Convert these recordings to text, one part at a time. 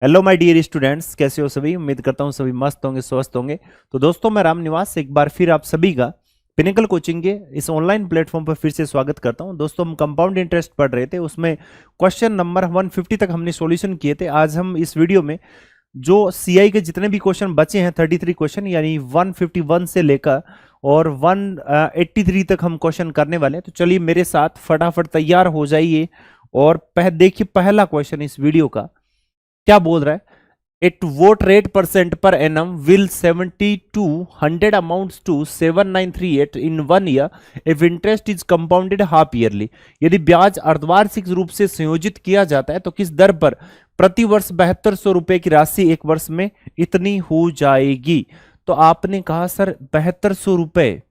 Hello my dear students, कैसे हो सभी। उम्मीद करता हूँ सभी मस्त होंगे, स्वस्थ होंगे। तो दोस्तों, मैं राम निवास एक बार फिर आप सभी का पिनिकल कोचिंग के इस ऑनलाइन प्लेटफॉर्म पर फिर से स्वागत करता हूं। दोस्तों, हम कंपाउंड इंटरेस्ट पढ़ रहे थे, उसमें क्वेश्चन नंबर 150 तक हमने सॉल्यूशन किए थे। आज हम इस वीडियो में जो सीआई के जितने भी क्वेश्चन बचे हैं 33 क्वेश्चन, यानी 151 से लेकर और 183 तक हम क्वेश्चन करने वाले हैं। तो चलिए मेरे साथ फटाफट तैयार हो जाइए और देखिए पहला क्वेश्चन इस वीडियो का क्या बोल रहा है। At what rate percent per annum will 7200 amounts to 7938 in 1 year if interest is compounded half yearly. यदि ब्याज अर्धवार्षिक रूप से संयोजित किया जाता है तो किस दर पर प्रति वर्ष 7200 रुपए की राशि एक वर्ष में इतनी हो जाएगी। तो आपने कहा सर 7200 रुपए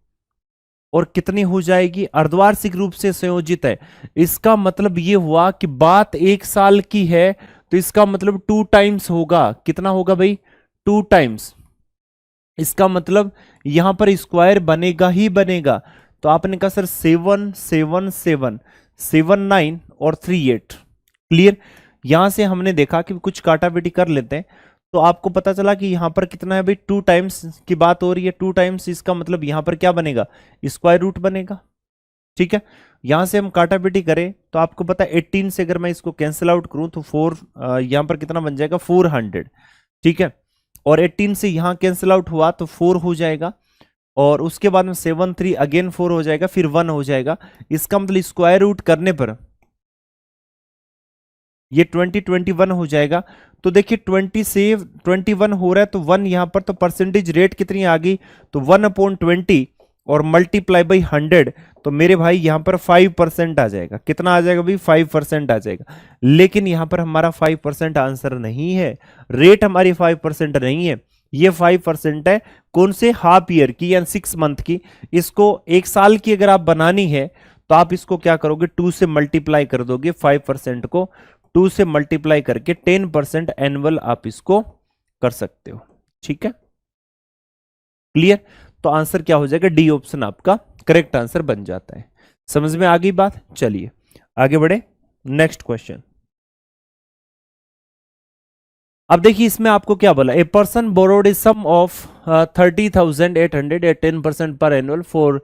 और कितनी हो जाएगी, अर्धवार्षिक रूप से संयोजित है। इसका मतलब ये हुआ कि बात एक साल की है, तो इसका मतलब 2 टाइम्स होगा। कितना होगा भाई, 2 टाइम्स। इसका मतलब यहां पर स्क्वायर बनेगा ही बनेगा। तो आपने कहा सर 7 7 7 7 9 और 3 8। क्लियर। यहां से हमने देखा कि कुछ काटाबेटी कर लेते हैं, तो आपको पता चला कि यहां पर कितना है भाई, 2 टाइम्स की बात हो रही है। 2 टाइम्स, इसका मतलब यहां पर क्या बनेगा, स्क्वायर रूट बनेगा। ठीक है। यहां से हम काटाबेटी करें तो आपको पता है 18 से अगर मैं इसको कैंसिल आउट करूं तो 4 यहां पर कितना बन जाएगा, 400। ठीक है। और 18 से यहां कैंसिल आउट हुआ तो 4 हो जाएगा, और उसके बाद में 7 3 अगेन 4 हो जाएगा, फिर 1 हो जाएगा। इसका मतलब स्क्वायर रूट करने पर ये 20 21 हो जाएगा। तो देखिए 20 से 21 हो रहा है, तो 1 यहां पर, तो परसेंटेज रेट कितनी आ गई, तो 1/20 और मल्टीप्लाई बाई 100। तो मेरे भाई यहां पर 5% आ जाएगा। कितना आ जाएगा भाई, 5% आ जाएगा। लेकिन यहां पर हमारा 5% आंसर नहीं है, रेट हमारी 5% नहीं है। ये 5% है कौन से, हाफ ईयर की या 6 मंथ की। इसको एक साल की अगर आप बनानी है तो आप इसको क्या करोगे, 2 से मल्टीप्लाई कर दोगे 5% को। 2 से मल्टीप्लाई करके 10% एनुअल आप इसको कर सकते हो। ठीक है, क्लियर। तो आंसर क्या हो जाएगा, डी ऑप्शन आपका करेक्ट आंसर बन जाता है। समझ में आ गई बात। चलिए आगे बढ़े, नेक्स्ट क्वेश्चन। अब देखिए इसमें आपको क्या बोला, a person borrowed a sum of 30,800 at 10% per annual for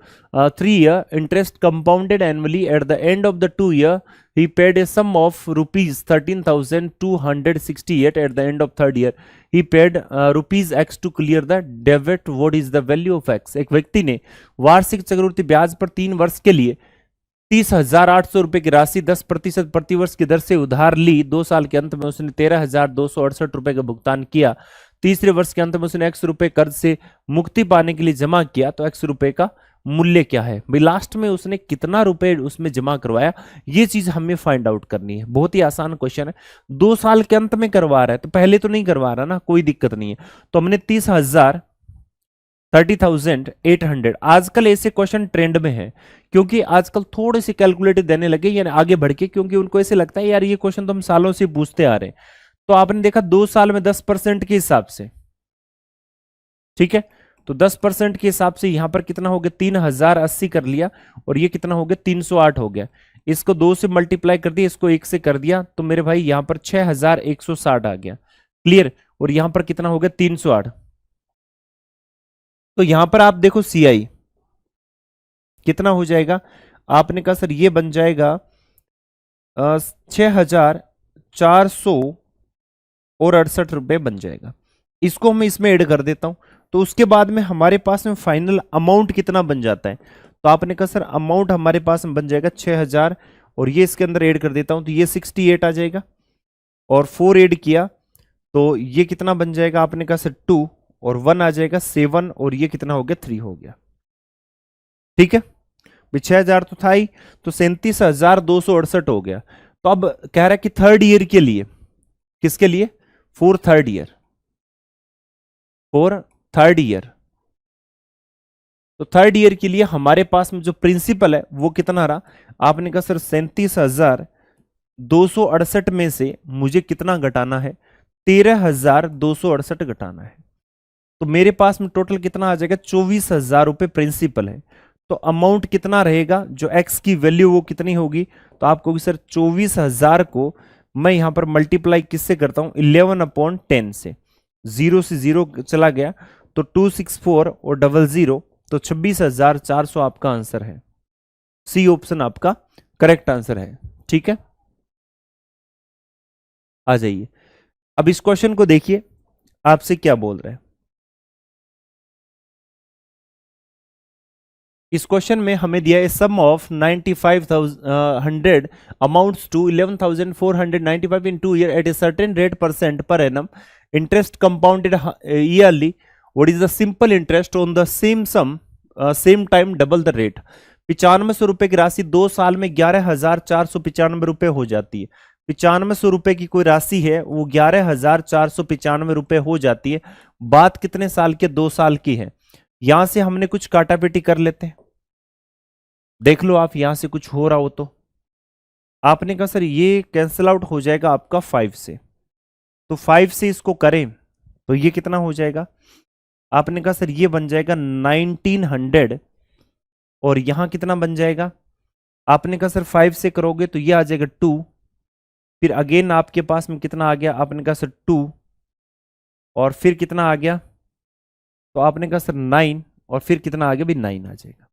3 year, interest compounded annually at the end of the 2 year he paid a sum of rupees 13,268 at the end of 3rd year. He paid rupees x to clear the debt. What is the value of x? एक व्यक्ति ने वार्षिक चक्रवृद्धि ब्याज पर 3 वर्ष के लिए 30,800 रुपए की राशि 10% प्रतिवर्ष की दर से उधार ली। 2 साल के अंत में उसने 13,268 रुपए का भुगतान किया। तीसरे वर्ष के अंत में उसने x रुपए कर्ज से मुक्ति पाने के लिए जमा किया। तो x रुपए का मूल्य क्या है भाई, लास्ट में उसने कितना रुपए उसमें जमा करवाया, ये चीज हमें फाइंड आउट करनी है। बहुत ही आसान क्वेश्चन है। 2 साल के अंत में करवा रहा है, तो पहले तो नहीं करवा रहा ना, कोई दिक्कत नहीं है। तो हमने 30,800, आजकल ऐसे क्वेश्चन ट्रेंड में है, क्योंकि आजकल थोड़े से कैलकुलेटिव देने लगे, यानी आगे बढ़ के, क्योंकि उनको ऐसे लगता है यार ये क्वेश्चन तो हम सालों से पूछते आ रहे हैं। तो आपने देखा 2 साल में 10% के हिसाब से, ठीक है, तो 10% के हिसाब से यहां पर कितना हो गया, 3080 कर लिया, और ये कितना हो गया, 308 हो गया। इसको 2 से मल्टीप्लाई कर दिया, इसको 1 से कर दिया, तो मेरे भाई यहां पर 6160 आ गया। क्लियर। और यहां पर कितना हो गया, 308। तो यहां पर आप देखो सीआई कितना हो जाएगा, आपने कहा सर ये बन जाएगा 6,468 रुपए बन जाएगा। इसको मैं इसमें ऐड कर देता हूं, तो उसके बाद में हमारे पास में फाइनल अमाउंट कितना बन जाता है। तो आपने कहा सर अमाउंट हमारे पास में बन जाएगा 6,000, और ये इसके अंदर ऐड कर देता हूं, तो ये 68 आ जाएगा, और 4 ऐड किया तो ये कितना बन जाएगा, आपने कहा सर 2, और 1 आ जाएगा 7, और ये कितना हो गया, 3 हो गया। ठीक है, 6,000 तो था ही, तो 37,268 हो गया। तो अब कह रहा है कि 3rd ईयर के लिए, किसके लिए, for 3rd year, for 3rd year. तो 3rd ईयर के लिए हमारे पास में जो प्रिंसिपल है वो कितना रहा, आपने कहा सर 37,268 में से मुझे कितना घटाना है, 13,268 घटाना है। तो मेरे पास में टोटल कितना आ जाएगा, 24,000 रुपए प्रिंसिपल है। तो अमाउंट कितना रहेगा, जो एक्स की वैल्यू वो कितनी होगी, तो आप कहोगे सर 24,000 को मैं यहां पर मल्टीप्लाई किससे करता हूं, 11/10 से, 0 से 0 चला गया तो 264 और 00, तो 26,400 आपका आंसर है। सी ऑप्शन आपका करेक्ट आंसर है। ठीक है, आ जाइए अब इस क्वेश्चन को देखिए, आपसे क्या बोल रहे हैं। इस क्वेश्चन में हमें दिया है sum of 95,100 amounts to 11,495 in 2 year at a certain rate % per annum, interest compounded yearly, what is the simple interest on the same sum same time double the rate. 9500 रुपए की राशि 2 साल में 11,495 रुपए हो जाती है। 9500 रुपए की कोई राशि है वो 11,495 रुपए हो जाती है। बात कितने साल के, 2 साल की है। यहां से हमने कुछ काटापीटी कर लेते हैं, देख लो आप यहां से कुछ हो रहा हो तो। आपने कहा सर ये कैंसिल आउट हो जाएगा आपका 5 से, तो 5 से इसको करें तो ये कितना हो जाएगा, आपने कहा सर ये बन जाएगा 1900, और यहां कितना बन जाएगा, आपने कहा सर 5 से करोगे तो ये आ जाएगा 2, फिर अगेन आपके पास में कितना आ गया, आपने कहा सर 2, और फिर कितना आ गया, तो आपने कहा सर 9, और फिर कितना आ गया भी 9 आ जाएगा।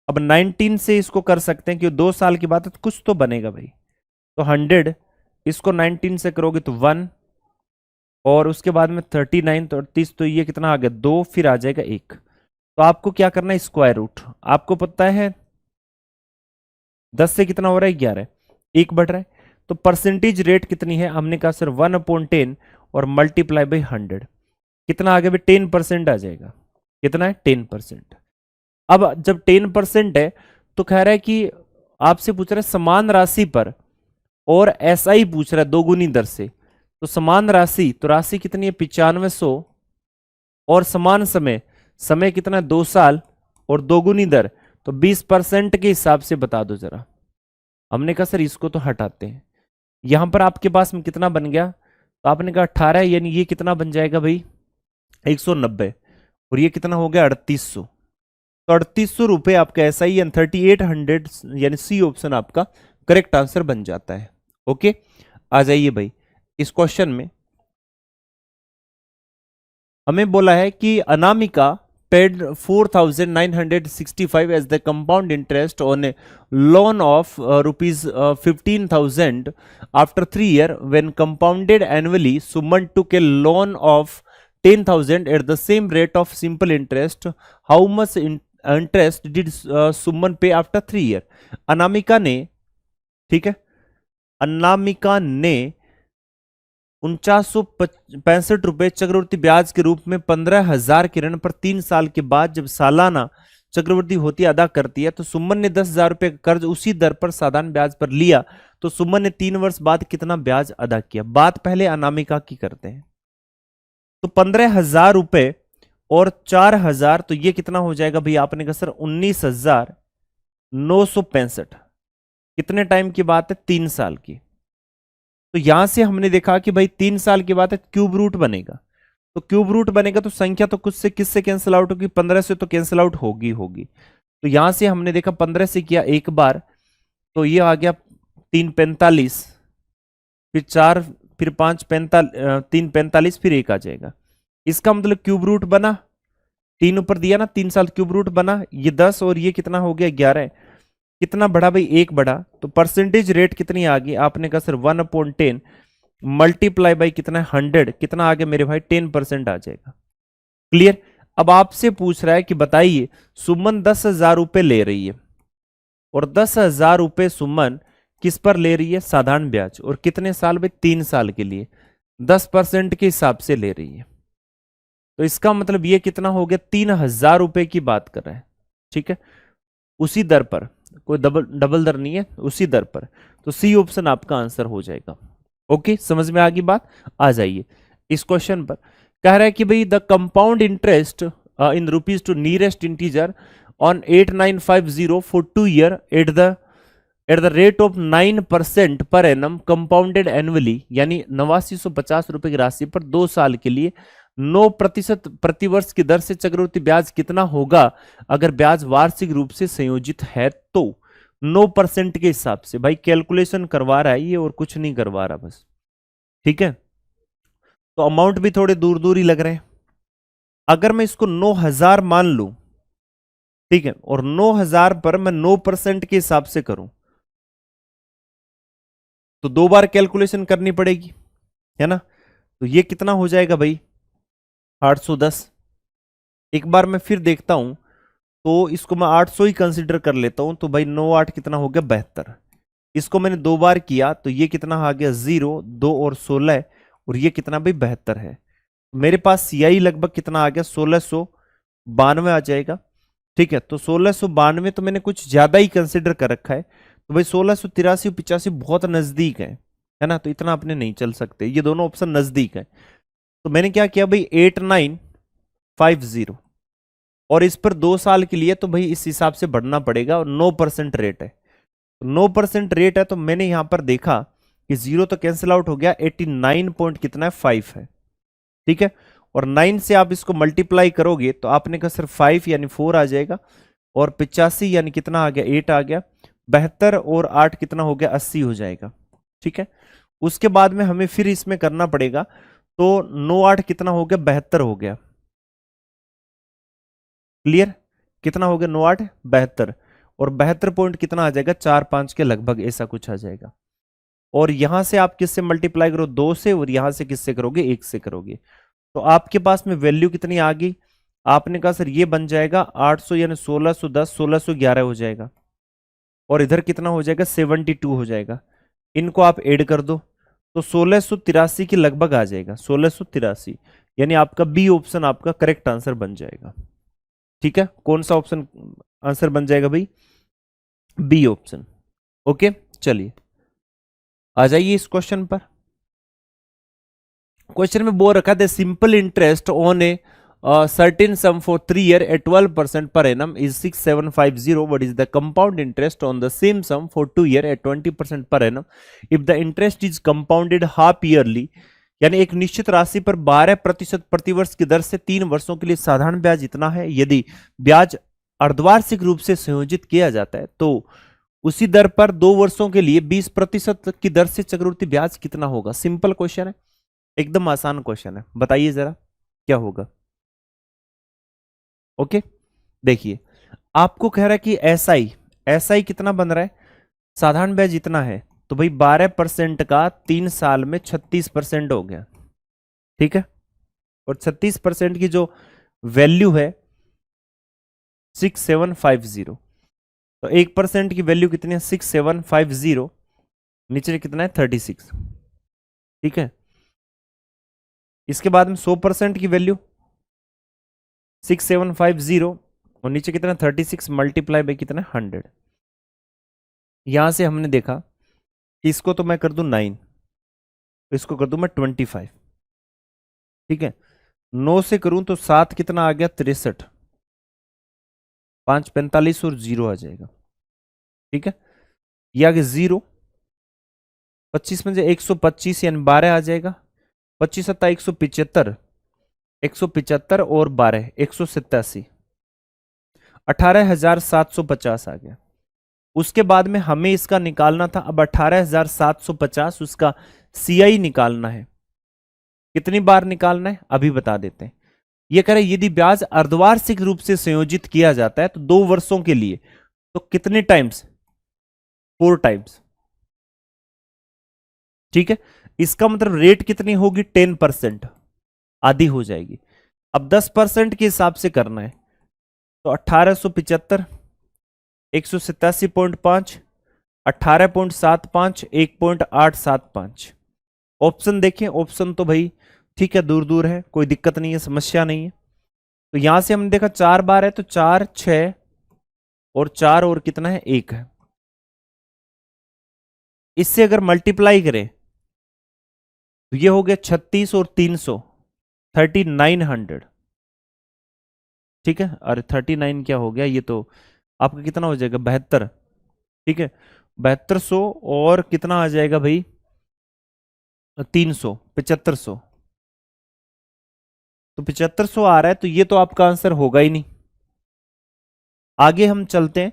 अब 19 से इसको कर सकते हैं क्योंकि 2 साल की बात है तो कुछ तो बनेगा भाई। तो 100 इसको 19 से करोगे तो 1, और उसके बाद में 39 तो 38, तो ये कितना आ गया 2, फिर आ जाएगा 1। तो आपको क्या करना है, स्क्वायर रूट। आपको पता है 10 से कितना हो रहा है 11, 1 बढ़ रहा है। तो परसेंटेज रेट कितनी है, हमने कहा सर 1/10 और मल्टीप्लाई बाई 100, कितना आ गया भाई 10% आ जाएगा। कितना है 10%। अब जब 10% है तो कह रहा है कि आपसे पूछ रहा है समान राशि पर, और SI पूछ रहा है 2 गुनी दर से। तो समान राशि, तो राशि कितनी है 9500, और समान समय, समय कितना है 2 साल, और 2 गुनी दर, तो 20% के हिसाब से बता दो जरा। हमने कहा सर इसको तो हटाते हैं। यहां पर आपके पास में कितना बन गया, तो आपने कहा 18, यानी ये कितना बन जाएगा भाई 190, और ये कितना हो गया 3800। तो 3800 रुपए आपका SI यानी 3800, यानी सी ऑप्शन आपका करेक्ट आंसर बन जाता है। ओके, आ जाइए भाई इस क्वेश्चन में हमें बोला है कि Anamika paid 4,965 as the compound interest on a loan of rupees 15,000 after 3 years. When compounded annually, Suman took a loan of 10,000 at the same rate of simple interest. How much interest did Suman pay after 3 years? Anamika ने, ठीक है, अनामिका ने 4965 रुपए चक्रवृद्धि ब्याज के रूप में 15,000 के ऋण पर 3 साल के बाद जब सालाना चक्रवृद्धि होती अदा करती है, तो सुमन ने 10,000 रुपए का कर्ज उसी दर पर साधारण ब्याज पर लिया, तो सुमन ने 3 वर्ष बाद कितना ब्याज अदा किया। बात पहले अनामिका की करते हैं। तो 15,000 रुपए और 4,000, तो ये कितना हो जाएगा भाई, आपने कहा सर 19,965। कितने टाइम की बात है, 3 साल की। तो यहां से हमने देखा कि भाई 3 साल की बात है, क्यूब रूट बनेगा। तो क्यूब रूट बनेगा तो संख्या तो कुछ से किससे कैंसिल आउट होगी, 15 से तो कैंसिल आउट होगी। तो यहां से हमने देखा 15 से किया एक बार, तो ये आ गया 3 45, फिर 4, फिर 5 3 45, फिर 1 आ जाएगा। इसका मतलब क्यूब रूट बना, 3 ऊपर दिया ना, 3 साल क्यूब रूट बना, ये 10 और ये कितना हो गया 11। कितना बढ़ा भाई, 1 बढ़ा। तो परसेंटेज रेट कितनी आ गई, आपने कहा सर 1/10 मल्टीप्लाई बाई कितना है 100, कितना आ गया मेरे भाई 10% आ जाएगा। क्लियर। अब आपसे पूछ रहा है कि बताइए सुमन 10,000 रुपए ले रही है, और 10,000 रुपए सुमन किस पर ले रही है, साधारण ब्याज, और कितने साल भाई 3 साल के लिए 10% के हिसाब से ले रही है। तो इसका मतलब ये कितना हो गया, 3,000 रुपए की बात कर रहा है। ठीक है, उसी दर पर, कोई डबल दर नहीं है, उसी दर पर। तो सी ऑप्शन आपका आंसर हो जाएगा। ओके, समझ में आ गई बात। आ जाइए इस क्वेश्चन पर, कह रहा है कि भाई the compound interest in rupees to nearest integer on 8950 for 2 year at the rate of 9% per annum compounded annually, यानी 8950 रुपए की राशि पर 2 साल के लिए 9% प्रतिवर्ष की दर से चक्रवृद्धि ब्याज कितना होगा अगर ब्याज वार्षिक रूप से संयोजित है। तो 9% के हिसाब से। भाई कैलकुलेशन करवा रहा है ये और कुछ नहीं करवा रहा बस, ठीक है। तो अमाउंट भी थोड़े दूर दूर ही लग रहे हैं। अगर मैं इसको 9,000 मान लूं, ठीक है, और 9,000 पर मैं 9% के हिसाब से करूं, तो 2 बार कैलकुलेशन करनी पड़ेगी, है ना। तो ये कितना हो जाएगा भाई, 810। एक बार मैं फिर देखता हूं, तो इसको मैं 800 ही कंसिडर कर लेता हूं। तो भाई 9 8 कितना हो गया, 72। इसको मैंने 2 बार किया तो ये कितना आ गया, 0 2 और 16, और ये कितना भाई 72 है। मेरे पास सीआई लगभग कितना आ गया, 1692 आ जाएगा, ठीक है। तो 1692 तो मैंने कुछ ज्यादा ही कंसिडर कर रखा है। तो भाई 1683 और 85 बहुत नजदीक है ना, तो इतना अपने नहीं चल सकते, ये दोनों ऑप्शन नजदीक है। तो मैंने क्या किया भाई, 8950, और इस पर 2 साल के लिए तो भाई इस हिसाब से बढ़ना पड़ेगा, और 9% रेट है। 9% रेट है, तो मैंने यहां पर देखा कि 0 तो कैंसिल आउट हो गया, 89 पॉइंट कितना है, 5 है, ठीक है। और 9 से आप इसको मल्टीप्लाई करोगे तो आपने कहा सिर्फ 5 यानी 4 आ जाएगा, और 85 यानी कितना आ गया, 8 आ गया, 72 और 8 कितना हो गया, 80 हो जाएगा, ठीक है। उसके बाद में हमें फिर इसमें करना पड़ेगा, तो 9 8 कितना हो गया, 72 हो गया, क्लियर। कितना हो गया, 9 8 72, और 72 पॉइंट कितना आ जाएगा, 4 5 के लगभग ऐसा कुछ आ जाएगा। और यहां से आप किससे मल्टीप्लाई करो, 2 से, और यहां से किससे करोगे, 1 से करोगे। तो आपके पास में वैल्यू कितनी आ गई, आपने कहा सर ये बन जाएगा 800 यानी 1610 1611 हो जाएगा, और इधर कितना हो जाएगा, 72 हो जाएगा। इनको आप ऐड कर दो तो 1683 के लगभग आ जाएगा, 1683, यानी आपका बी ऑप्शन आपका करेक्ट आंसर बन जाएगा, ठीक है। कौन सा ऑप्शन आंसर बन जाएगा भाई, बी ऑप्शन। ओके, चलिए आ जाइए इस क्वेश्चन पर। क्वेश्चन में बोल रखा था simple interest on A certain some for 3 year at 12% per annum is 6750. What is the compound interest on the same sum for 2 year at 20% per annum if the interest is compounded half yearly? यानी एक निश्चित राशि पर 12% प्रतिवर्ष की दर से 3 वर्षों के लिए साधारण ब्याज इतना है। यदि ब्याज अर्धवार्षिक रूप से संयोजित किया जाता है तो उसी दर पर 2 वर्षों के लिए 20% की दर से चक्रवृद्धि ब्याज कितना होगा। सिंपल क्वेश्चन है, एकदम आसान क्वेश्चन है, बताइए जरा क्या होगा। ओके, देखिए आपको कह रहा है कि एसआई एसआई कितना बन रहा है, साधारण ब्याज इतना है, तो भाई 12% का 3 साल में 36% हो गया, ठीक है। और 36% की जो वैल्यू है 6750, तो 1% की वैल्यू कितनी है, 6750, नीचे कितना है 36, ठीक है। इसके बाद में 100% की वैल्यू 6750, और नीचे कितना 36 मल्टीप्लाई बाई कितना 100। यहां से हमने देखा कि इसको तो मैं कर दूं 9, इसको कर दूं मैं 25, ठीक है। 9 से करूं तो 7 कितना आ गया 63, 5 45 और 0 आ जाएगा, ठीक है। ये आगे 0, 25 में से 125 यानी 12 आ जाएगा, 25 सत्ता 175, 175 और 12 187, 18,750 आ गया। उसके बाद में हमें इसका निकालना था, अब 18,750 उसका सीआई निकालना है। कितनी बार निकालना है अभी बता देते हैं। ये कह रहे यदि ब्याज अर्धवार्षिक रूप से संयोजित किया जाता है तो 2 वर्षों के लिए, तो कितने टाइम्स, 4 टाइम्स, ठीक है। इसका मतलब रेट कितनी होगी, 10%, आधी हो जाएगी। अब 10% के हिसाब से करना है, तो 1875, 187.5, 18.75, 1.875। ऑप्शन देखें, ऑप्शन तो भाई ठीक है दूर दूर है, कोई दिक्कत नहीं है, समस्या नहीं है। तो यहां से हमने देखा 4 बार है, तो 4 6 और 4 और कितना है 1 है। इससे अगर मल्टीप्लाई करें तो ये हो गया 36 और 300, 3900, ठीक है। अरे 39 क्या हो गया, ये तो आपका कितना हो जाएगा 72, ठीक है। 7200 और कितना आ जाएगा भाई 300, 7500, तो 7500 आ रहा है, तो ये तो आपका आंसर होगा ही नहीं। आगे हम चलते हैं,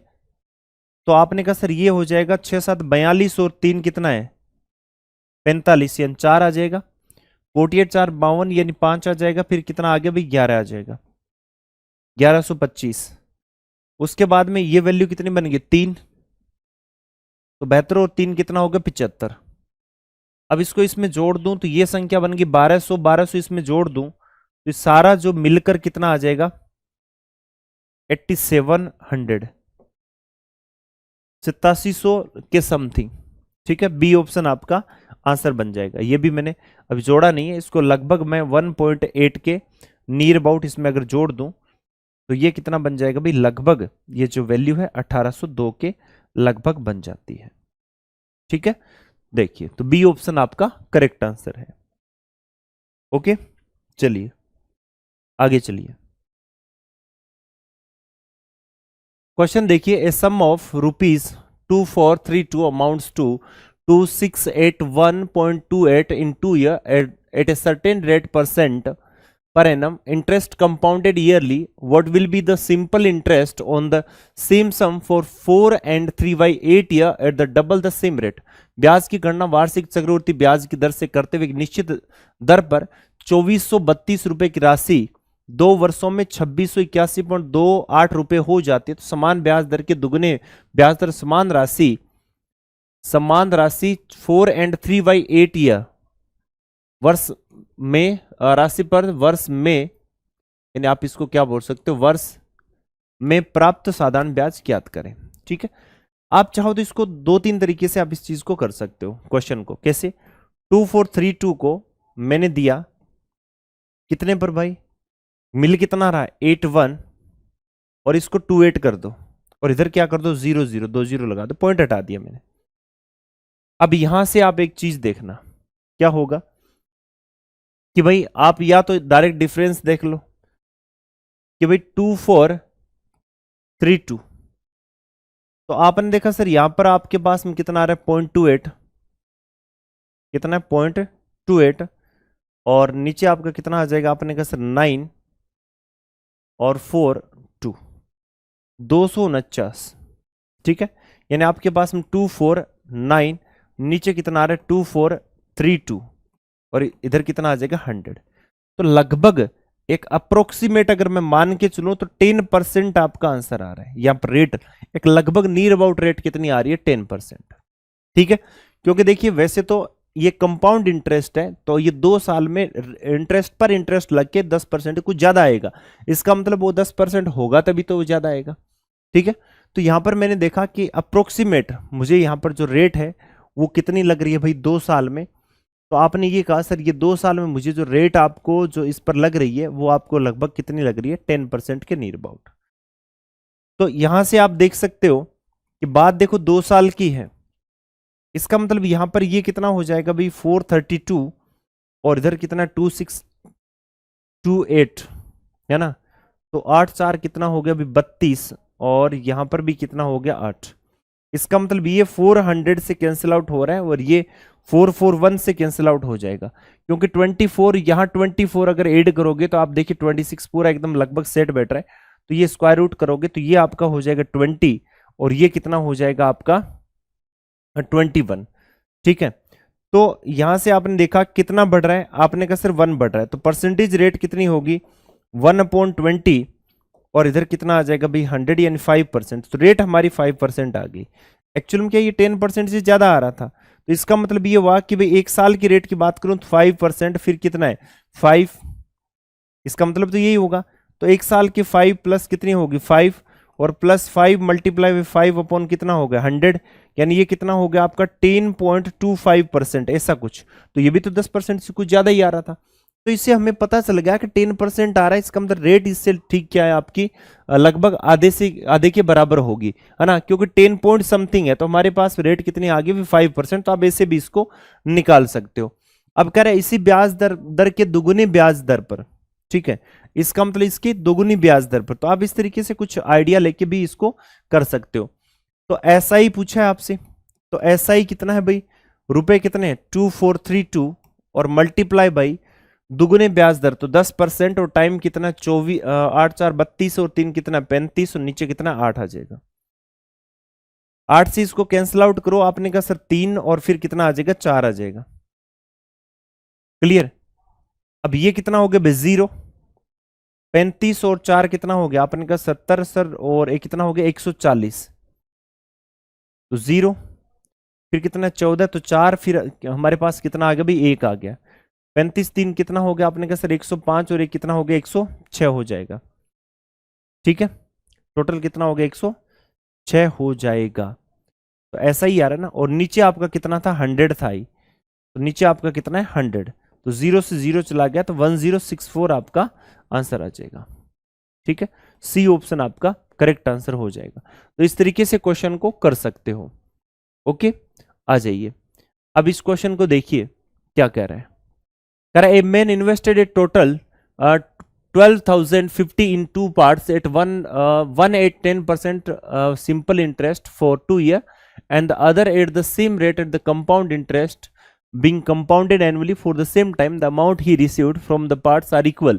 तो आपने कहा सर ये हो जाएगा 6 7 42 और 3 कितना है 45 यानी 4 आ जाएगा। 48 4 52 यानी 5 आ जाएगा। फिर कितना आ गया भाई 11 आ जाएगा 1125। उसके बाद में ये वैल्यू कितनी बन गई 3, तो 72 और 3 कितना हो गया 75। अब इसको इसमें जोड़ दूं तो ये संख्या बन गई 1200, 1200 इसमें जोड़ दूं तो ये सारा जो मिलकर कितना आ जाएगा 8700, 8700 के समथिंग। ठीक है, बी ऑप्शन आपका आंसर बन जाएगा। ये भी मैंने अभी जोड़ा नहीं है, इसको लगभग मैं 1.8 के नियर अबाउट इसमें अगर जोड़ दूं तो ये कितना बन जाएगा भाई, लगभग ये जो वैल्यू है 1802 के लगभग बन जाती है। ठीक है, देखिए तो बी ऑप्शन आपका करेक्ट आंसर है। ओके, चलिए आगे चलिए। क्वेश्चन देखिए, ए sum of ₹2432 amounts to 2681.28 in 2 year at a certain rate percent per annum, interest compounded yearly. What will be the simple interest on the same sum for 4 and 3/8 year at the double the same rate? ब्याज की गणना वार्षिक चक्रवृद्धि ब्याज की दर से करते हुए एक निश्चित दर पर 2432 रुपए की राशि 2 वर्षों में 2681.28 रुपए हो जाती है, तो समान ब्याज दर के दुगने ब्याज दर समान राशि 4 एंड 3/8 ईयर वर्ष में राशि पर वर्ष में, यानी आप इसको क्या बोल सकते हो, वर्ष में प्राप्त साधारण ब्याज ज्ञात करें। ठीक है, आप चाहो तो इसको 2-3 तरीके से आप इस चीज को कर सकते हो। क्वेश्चन को कैसे, 2432 को मैंने दिया कितने पर भाई, मिल कितना रहा 81, और इसको 28 कर दो और इधर क्या कर दो 0 0, 2 0 लगा दो, पॉइंट हटा दिया मैंने। अब यहां से आप एक चीज देखना क्या होगा कि भाई आप या तो डायरेक्ट डिफरेंस देख लो कि भाई 2432, तो आपने देखा सर यहां पर आपके पास में कितना आ रहा है 0.28, कितना है 0.28, और नीचे आपका कितना आ जाएगा, आपने कहा सर 9 और 4 2, 249। ठीक है, यानी आपके पास में 249, नीचे कितना आ रहा है 2432, और इधर कितना आ जाएगा 100। तो लगभग एक अप्रोक्सीमेट अगर मैं मान के चलूं तो 10% आपका आंसर आ रहा है यहां पर। रेट एक लगभग नियर अबाउट रेट कितनी आ रही है 10%। ठीक है, क्योंकि देखिए वैसे तो ये कंपाउंड इंटरेस्ट है, तो ये 2 साल में इंटरेस्ट पर इंटरेस्ट लग के 10% कुछ ज्यादा आएगा, इसका मतलब वो 10% होगा तभी तो वो ज्यादा आएगा। ठीक है, तो यहां पर मैंने देखा कि अप्रोक्सीमेट मुझे यहां पर जो रेट है वो कितनी लग रही है भाई 2 साल में, तो आपने ये कहा सर ये 2 साल में मुझे जो रेट आपको जो इस पर लग रही है वो आपको लगभग कितनी लग रही है 10% के नियर अबाउट। तो यहां से आप देख सकते हो कि बात देखो 2 साल की है, इसका मतलब यहां पर ये कितना हो जाएगा भाई 432, और इधर कितना 2628 है ना, तो 8 4 कितना हो गया भाई 32, और यहां पर भी कितना हो गया 8। इसका मतलब ये 400 से कैंसिल आउट हो रहा है और ये 441 से कैंसिल आउट हो जाएगा, क्योंकि 24 यहां 24 अगर ऐड करोगे तो आप देखिए 26 पूरा एकदम लगभग सेट बैठ रहा है, तो ये स्क्वायर रूट करोगे तो ये आपका हो जाएगा 20, और ये कितना हो जाएगा आपका 21। ठीक है, तो यहां से आपने देखा कितना बढ़ रहा है, आपने कहा सर 1 बढ़ रहा है, तो परसेंटेज रेट कितनी होगी 1/20, और इधर कितना आ जाएगा भाई 100 यानी 5%, तो रेट हमारी 5% आ गई। एक्चुअल में क्या ये 10% से ज्यादा आ रहा था, तो इसका मतलब ये हुआ कि भाई 1 साल की रेट की बात करूं तो 5%, फिर कितना है 5, इसका मतलब तो यही होगा। तो 1 साल की 5 प्लस कितनी होगी 5, और प्लस 5 मल्टीप्लाई विद 5 अपॉन कितना हो गया 100, यानी ये कितना हो गया आपका 10.25%, ऐसा कुछ। तो ये भी तो 10% से कुछ ज्यादा ही आ रहा था, तो इससे हमें पता चल गया कि 10% आ रहा है, इसका मतलब रेट इससे ठीक क्या है आपकी लगभग आधे के बराबर होगी, है ना, क्योंकि 10 पॉइंट समथिंग है, तो हमारे पास रेट कितनी आ गई 5%, तो आप ऐसे भी इसको निकाल सकते हो। अब कह रहे हैं इसी ब्याज दर के दुगुनी ब्याज दर पर, ठीक है, इसका मतलब इसकी दोगुनी ब्याज दर पर, तो आप इस तरीके से कुछ आइडिया लेके भी इसको कर सकते हो। तो ऐसा ही पूछा है आपसे, तो ऐसा ही कितना है भाई, रुपए कितने 2432 और मल्टीप्लाई बाई दुगुने ब्याज दर, तो 10%, और टाइम कितना 24 8 4 32 और 3 कितना 35, और नीचे कितना 8 आ जाएगा। 8 से इसको कैंसिल आउट करो, आपने कहा सर 3 और फिर कितना आ जाएगा, 4 आ जाएगा। क्लियर। अब ये कितना हो गया भाई, 0। 35 और 4 कितना हो गया, आपने कहा 70 सर, और एक कितना हो गया 140, तो 0। फिर कितना 14, तो 4, फिर हमारे पास कितना आ गया भाई, 1 आ गया। 35 3 कितना हो गया, आपने कहा सर 105, और एक कितना हो गया 106 हो जाएगा। ठीक है, टोटल कितना हो गया 106 हो जाएगा। तो ऐसा ही आ रहा है ना। और नीचे आपका कितना था, 100 था ही, तो नीचे आपका कितना है 100, तो 0 से 0 चला गया, तो 1064 आपका आंसर आ जाएगा। ठीक है, सी ऑप्शन आपका करेक्ट आंसर हो जाएगा। तो इस तरीके से क्वेश्चन को कर सकते हो। ओके, आ जाइए अब इस क्वेश्चन को देखिए क्या कह रहा है। कह रहा है a man invested A total 12,050 in 2 parts at 1/10% simple interest for 2 years, and the other at the same rate at the compound interest being compounded annually for the same time. The amount he received from the parts are equal.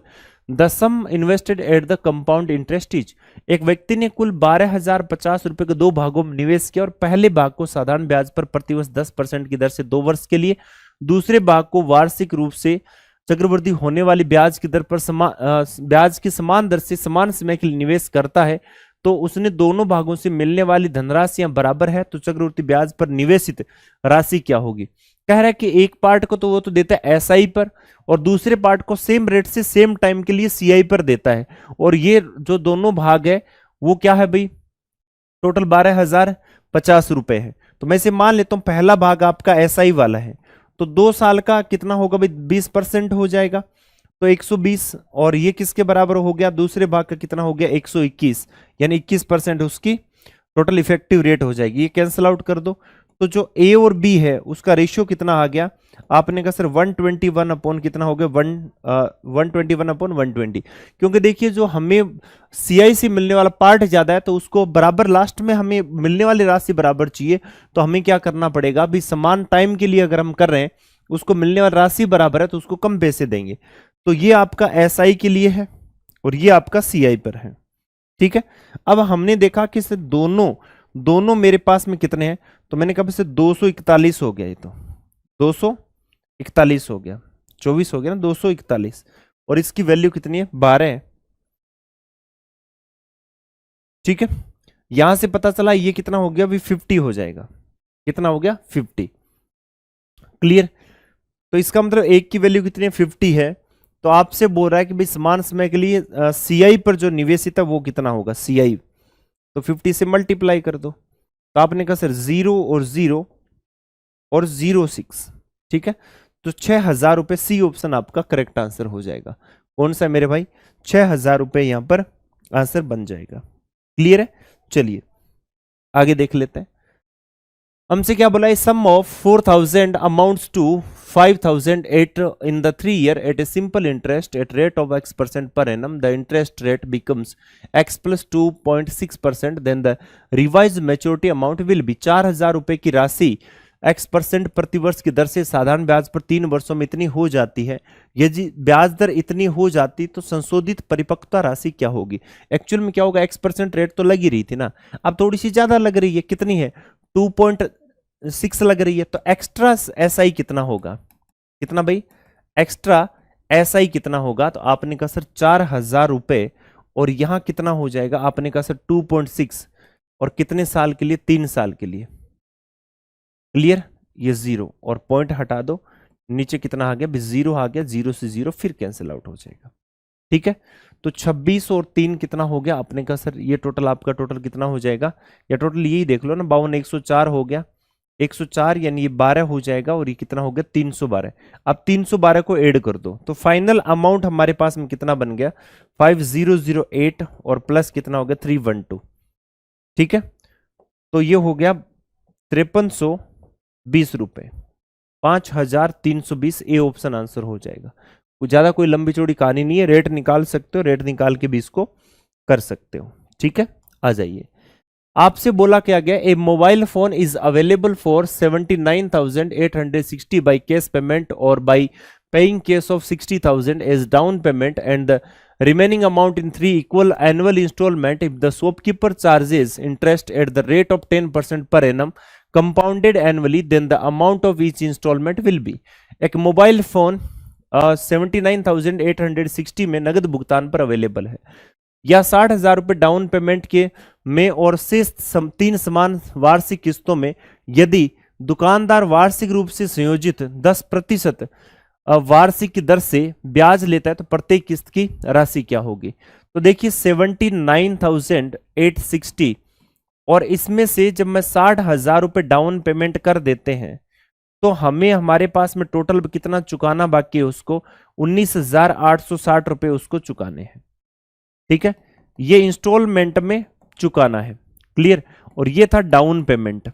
The sum invested at the compound interest is. एक व्यक्ति ने कुल 12,050 रुपए के 2 भागों में निवेश किया, और पहले भाग को साधारण ब्याज पर प्रतिवर्ष 10% की दर से 2 वर्ष के लिए, दूसरे भाग को वार्षिक रूप से चक्रवृद्धि होने वाली ब्याज की दर पर ब्याज की समान दर से समान समय के लिए निवेश करता है। तो उसने दोनों भागों से मिलने वाली धनराशियां बराबर है, तो चक्रवृद्धि ब्याज पर निवेशित राशि क्या होगी। कह रहा है कि एक पार्ट को तो वो तो देता है SI पर, और दूसरे पार्ट को सेम रेट से सेम टाइम के लिए CI पर देता है। और ये जो दोनों भाग है वो क्या है भाई, टोटल 12,050 रुपए है। तो मैं इसे मान लेता हूं पहला भाग आपका SI वाला है, तो 2 साल का कितना होगा भाई, 20% हो जाएगा, तो 120। और ये किसके बराबर हो गया, दूसरे भाग का कितना हो गया 121, यानी 21% उसकी टोटल इफेक्टिव रेट हो जाएगी। ये कैंसिल आउट कर दो, तो जो A और B है उसका रेशियो कितना आ गया, आपने कहा सर 121 अपॉन कितना हो गया 121 अपॉन 120। क्योंकि देखिए जो हमें CI से मिलने वाला पार्ट ज्यादा है, तो उसको बराबर लास्ट में हमें मिलने वाली राशि बराबर चाहिए, तो हमें क्या करना पड़ेगा, अभी समान टाइम के लिए अगर हम कर रहे हैं, उसको मिलने वाली राशि बराबर है, तो उसको कम पैसे देंगे। तो ये आपका SI के लिए है और ये आपका CI पर है। ठीक है, अब हमने देखा कि से दोनों मेरे पास में कितने हैं, तो मैंने कहा से 241 हो गया, ये तो 241 हो गया, 24 हो गया ना, 241, और इसकी वैल्यू कितनी है 12 है। ठीक है, यहां से पता चला ये कितना हो गया, अभी 50 हो जाएगा, कितना हो गया 50। क्लियर। तो इसका मतलब एक की वैल्यू कितनी है 50 है, तो आपसे बोल रहा है कि भाई समान समय के लिए CI पर जो निवेशित है वो कितना होगा CI, तो 50 से मल्टीप्लाई कर दो, तो आपने कहा सर 0 और 0 और 06। ठीक है, तो 6,000 रुपए, सी ऑप्शन आपका करेक्ट आंसर हो जाएगा। कौन सा है मेरे भाई, 6,000 रुपए यहां पर आंसर बन जाएगा। क्लियर है, चलिए आगे देख लेते हैं। हमसे क्या बोला है, sum of 4,000 amounts to 5,008 in the 3 year at a simple interest at rate of X% per annum. The interest rate becomes X plus 2.6%. Then the revised maturity amount will be 4,000 रुपए की राशि X% प्रतिवर्ष की दर से साधारण ब्याज पर 3 वर्षों में इतनी हो जाती है। यदि ब्याज दर इतनी हो जाती तो संशोधित परिपक्वता राशि क्या होगी। एक्चुअल में क्या होगा, X% रेट तो लगी रही थी ना, अब थोड़ी सी ज्यादा लग रही है, कितनी है 2.6 लग रही है, तो एक्स्ट्रा SI कितना होगा, कितना भाई एक्स्ट्रा SI कितना होगा, तो आपने कहा सर 4,000 रुपए, और यहां कितना हो जाएगा, आपने कहा सर 2.6, और कितने साल के लिए, 3 साल के लिए। क्लियर, ये 0 और पॉइंट हटा दो, नीचे कितना आ गया, 0 आ गया, 0 से 0 फिर कैंसिल आउट हो जाएगा। ठीक है, तो 26 और 3 कितना हो गया, आपने कहा सर ये टोटल आपका टोटल कितना हो जाएगा, या टोटल यही देख लो ना, 52 104 हो गया, 104 यानी ये 12 हो जाएगा, और ये कितना हो गया 312। अब 312 को ऐड कर दो, तो फाइनल अमाउंट हमारे पास में कितना बन गया 5008, और प्लस कितना हो गया 312। ठीक है, तो ये हो गया 5320 रुपए, 5320। ए ऑप्शन आंसर हो जाएगा। ज्यादा कोई लंबी चौड़ी कहानी नहीं है, रेट निकाल सकते हो, रेट निकाल के भी इसको कर सकते हो। ठीक है, आ जाइए। आपसे बोला क्या गया, a mobile phone is available for 79,860 by cash payment और by paying cash of 60,000 as down payment, and the remaining amount in 3 equal annual installment if the shopkeeper charges interest at the rate of 10% per annum compounded annually, then the amount of each installment will be। एक mobile phone 79,860 में नगद भुगतान पर available है, या 60,000 रुपये down payment के में और शेष 3 समान वार्षिक किस्तों में, यदि दुकानदार वार्षिक रूप से संयोजित 10% वार्षिक की दर से ब्याज लेता है तो प्रत्येक किस्त की राशि क्या होगी। तो देखिए 79,860 और इसमें से जब मैं 60,000 रुपये डाउन पेमेंट कर देते हैं तो हमें हमारे पास में टोटल कितना चुकाना बाकी है, उसको 19,860 रुपये उसको चुकाने हैं। ठीक है, ये इंस्टॉलमेंट में चुकाना है। क्लियर। और ये था डाउन पेमेंट।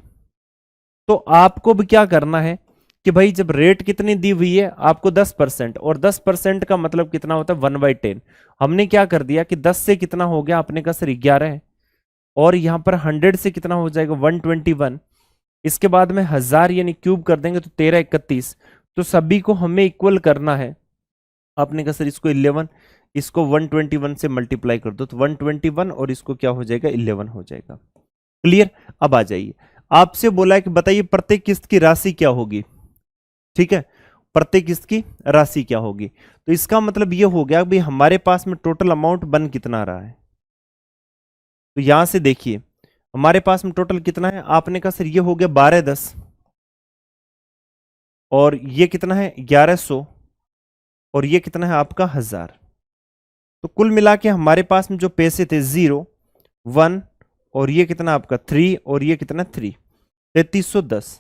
तो आपको भी क्या करना है कि भाई जब रेट कितनी दी हुई है आपको 10%, और 10% का मतलब कितना होता है 1/10। हमने क्या कर दिया कि 10 से कितना हो गया अपने का सर 11 है, और यहां पर 100 से कितना हो जाएगा 121। इसके बाद में 1000 यानी क्यूब कर देंगे तो 1331। तो सभी को हमें इक्वल करना है। आपने कहा सर इसको 11, इसको 121 से मल्टीप्लाई कर दो तो 121 और इसको क्या हो जाएगा 11 हो जाएगा। क्लियर। अब आ जाइए, आपसे बोला है कि बताइए प्रत्येक किस्त की राशि क्या होगी। ठीक है, प्रत्येक किस्त की राशि क्या होगी। तो इसका मतलब ये हो गया भाई हमारे पास में टोटल अमाउंट बन कितना रहा है। तो यहां से देखिए हमारे पास में टोटल कितना है, आपने कहा सर ये हो गया 1210, और ये कितना है 1100, और ये कितना है आपका 1000। तो कुल मिला के हमारे पास में जो पैसे थे 0, 1, और ये कितना आपका 3, और ये कितना 3, 3310।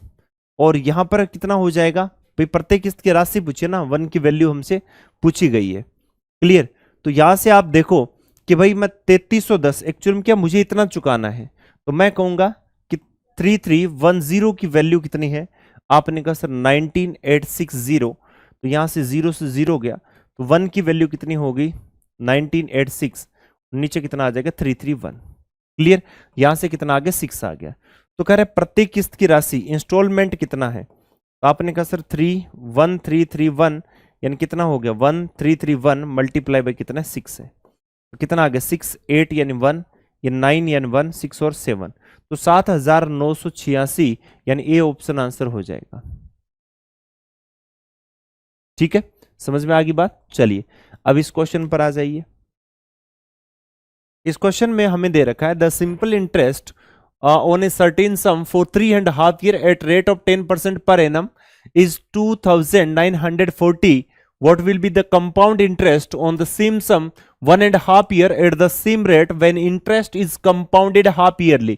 और यहां पर कितना हो जाएगा भाई, प्रत्येक किस्त की राशि पूछिए ना, 1 की वैल्यू हमसे पूछी गई है। क्लियर। तो यहां से आप देखो कि भाई मैं 3310 एक्चुअल में क्या मुझे इतना चुकाना है, तो मैं कहूंगा कि 3310 की वैल्यू कितनी है। आपने कहा सर 19860, तो यहां से 0 से 0 गया तो 1 की वैल्यू कितनी होगी 1986, नीचे कितना आ जाएगा 331। क्लियर। यहां से कितना आ गया 6 आ गया। तो कह रहे प्रत्येक किस्त की राशि इंस्टॉलमेंट कितना है, तो आपने कहा सर 31331 यानी कितना हो गया 1331 मल्टीप्लाई बाय कितना 6 है, तो कितना आ गया 6, 8 यानी 1, ये 9 यानी 1, 6 और 7, तो 7,986 यानी ए ऑप्शन आंसर हो जाएगा। ठीक है, समझ में आ गई बात। चलिए अब इस क्वेश्चन पर आ जाइए। इस क्वेश्चन में हमें दे रखा है the simple interest on a certain sum for 3.5 years at rate of 10% per annum is 2,940. What will be the compound interest on the same sum 1.5 year at the same rate when interest is compounded half yearly?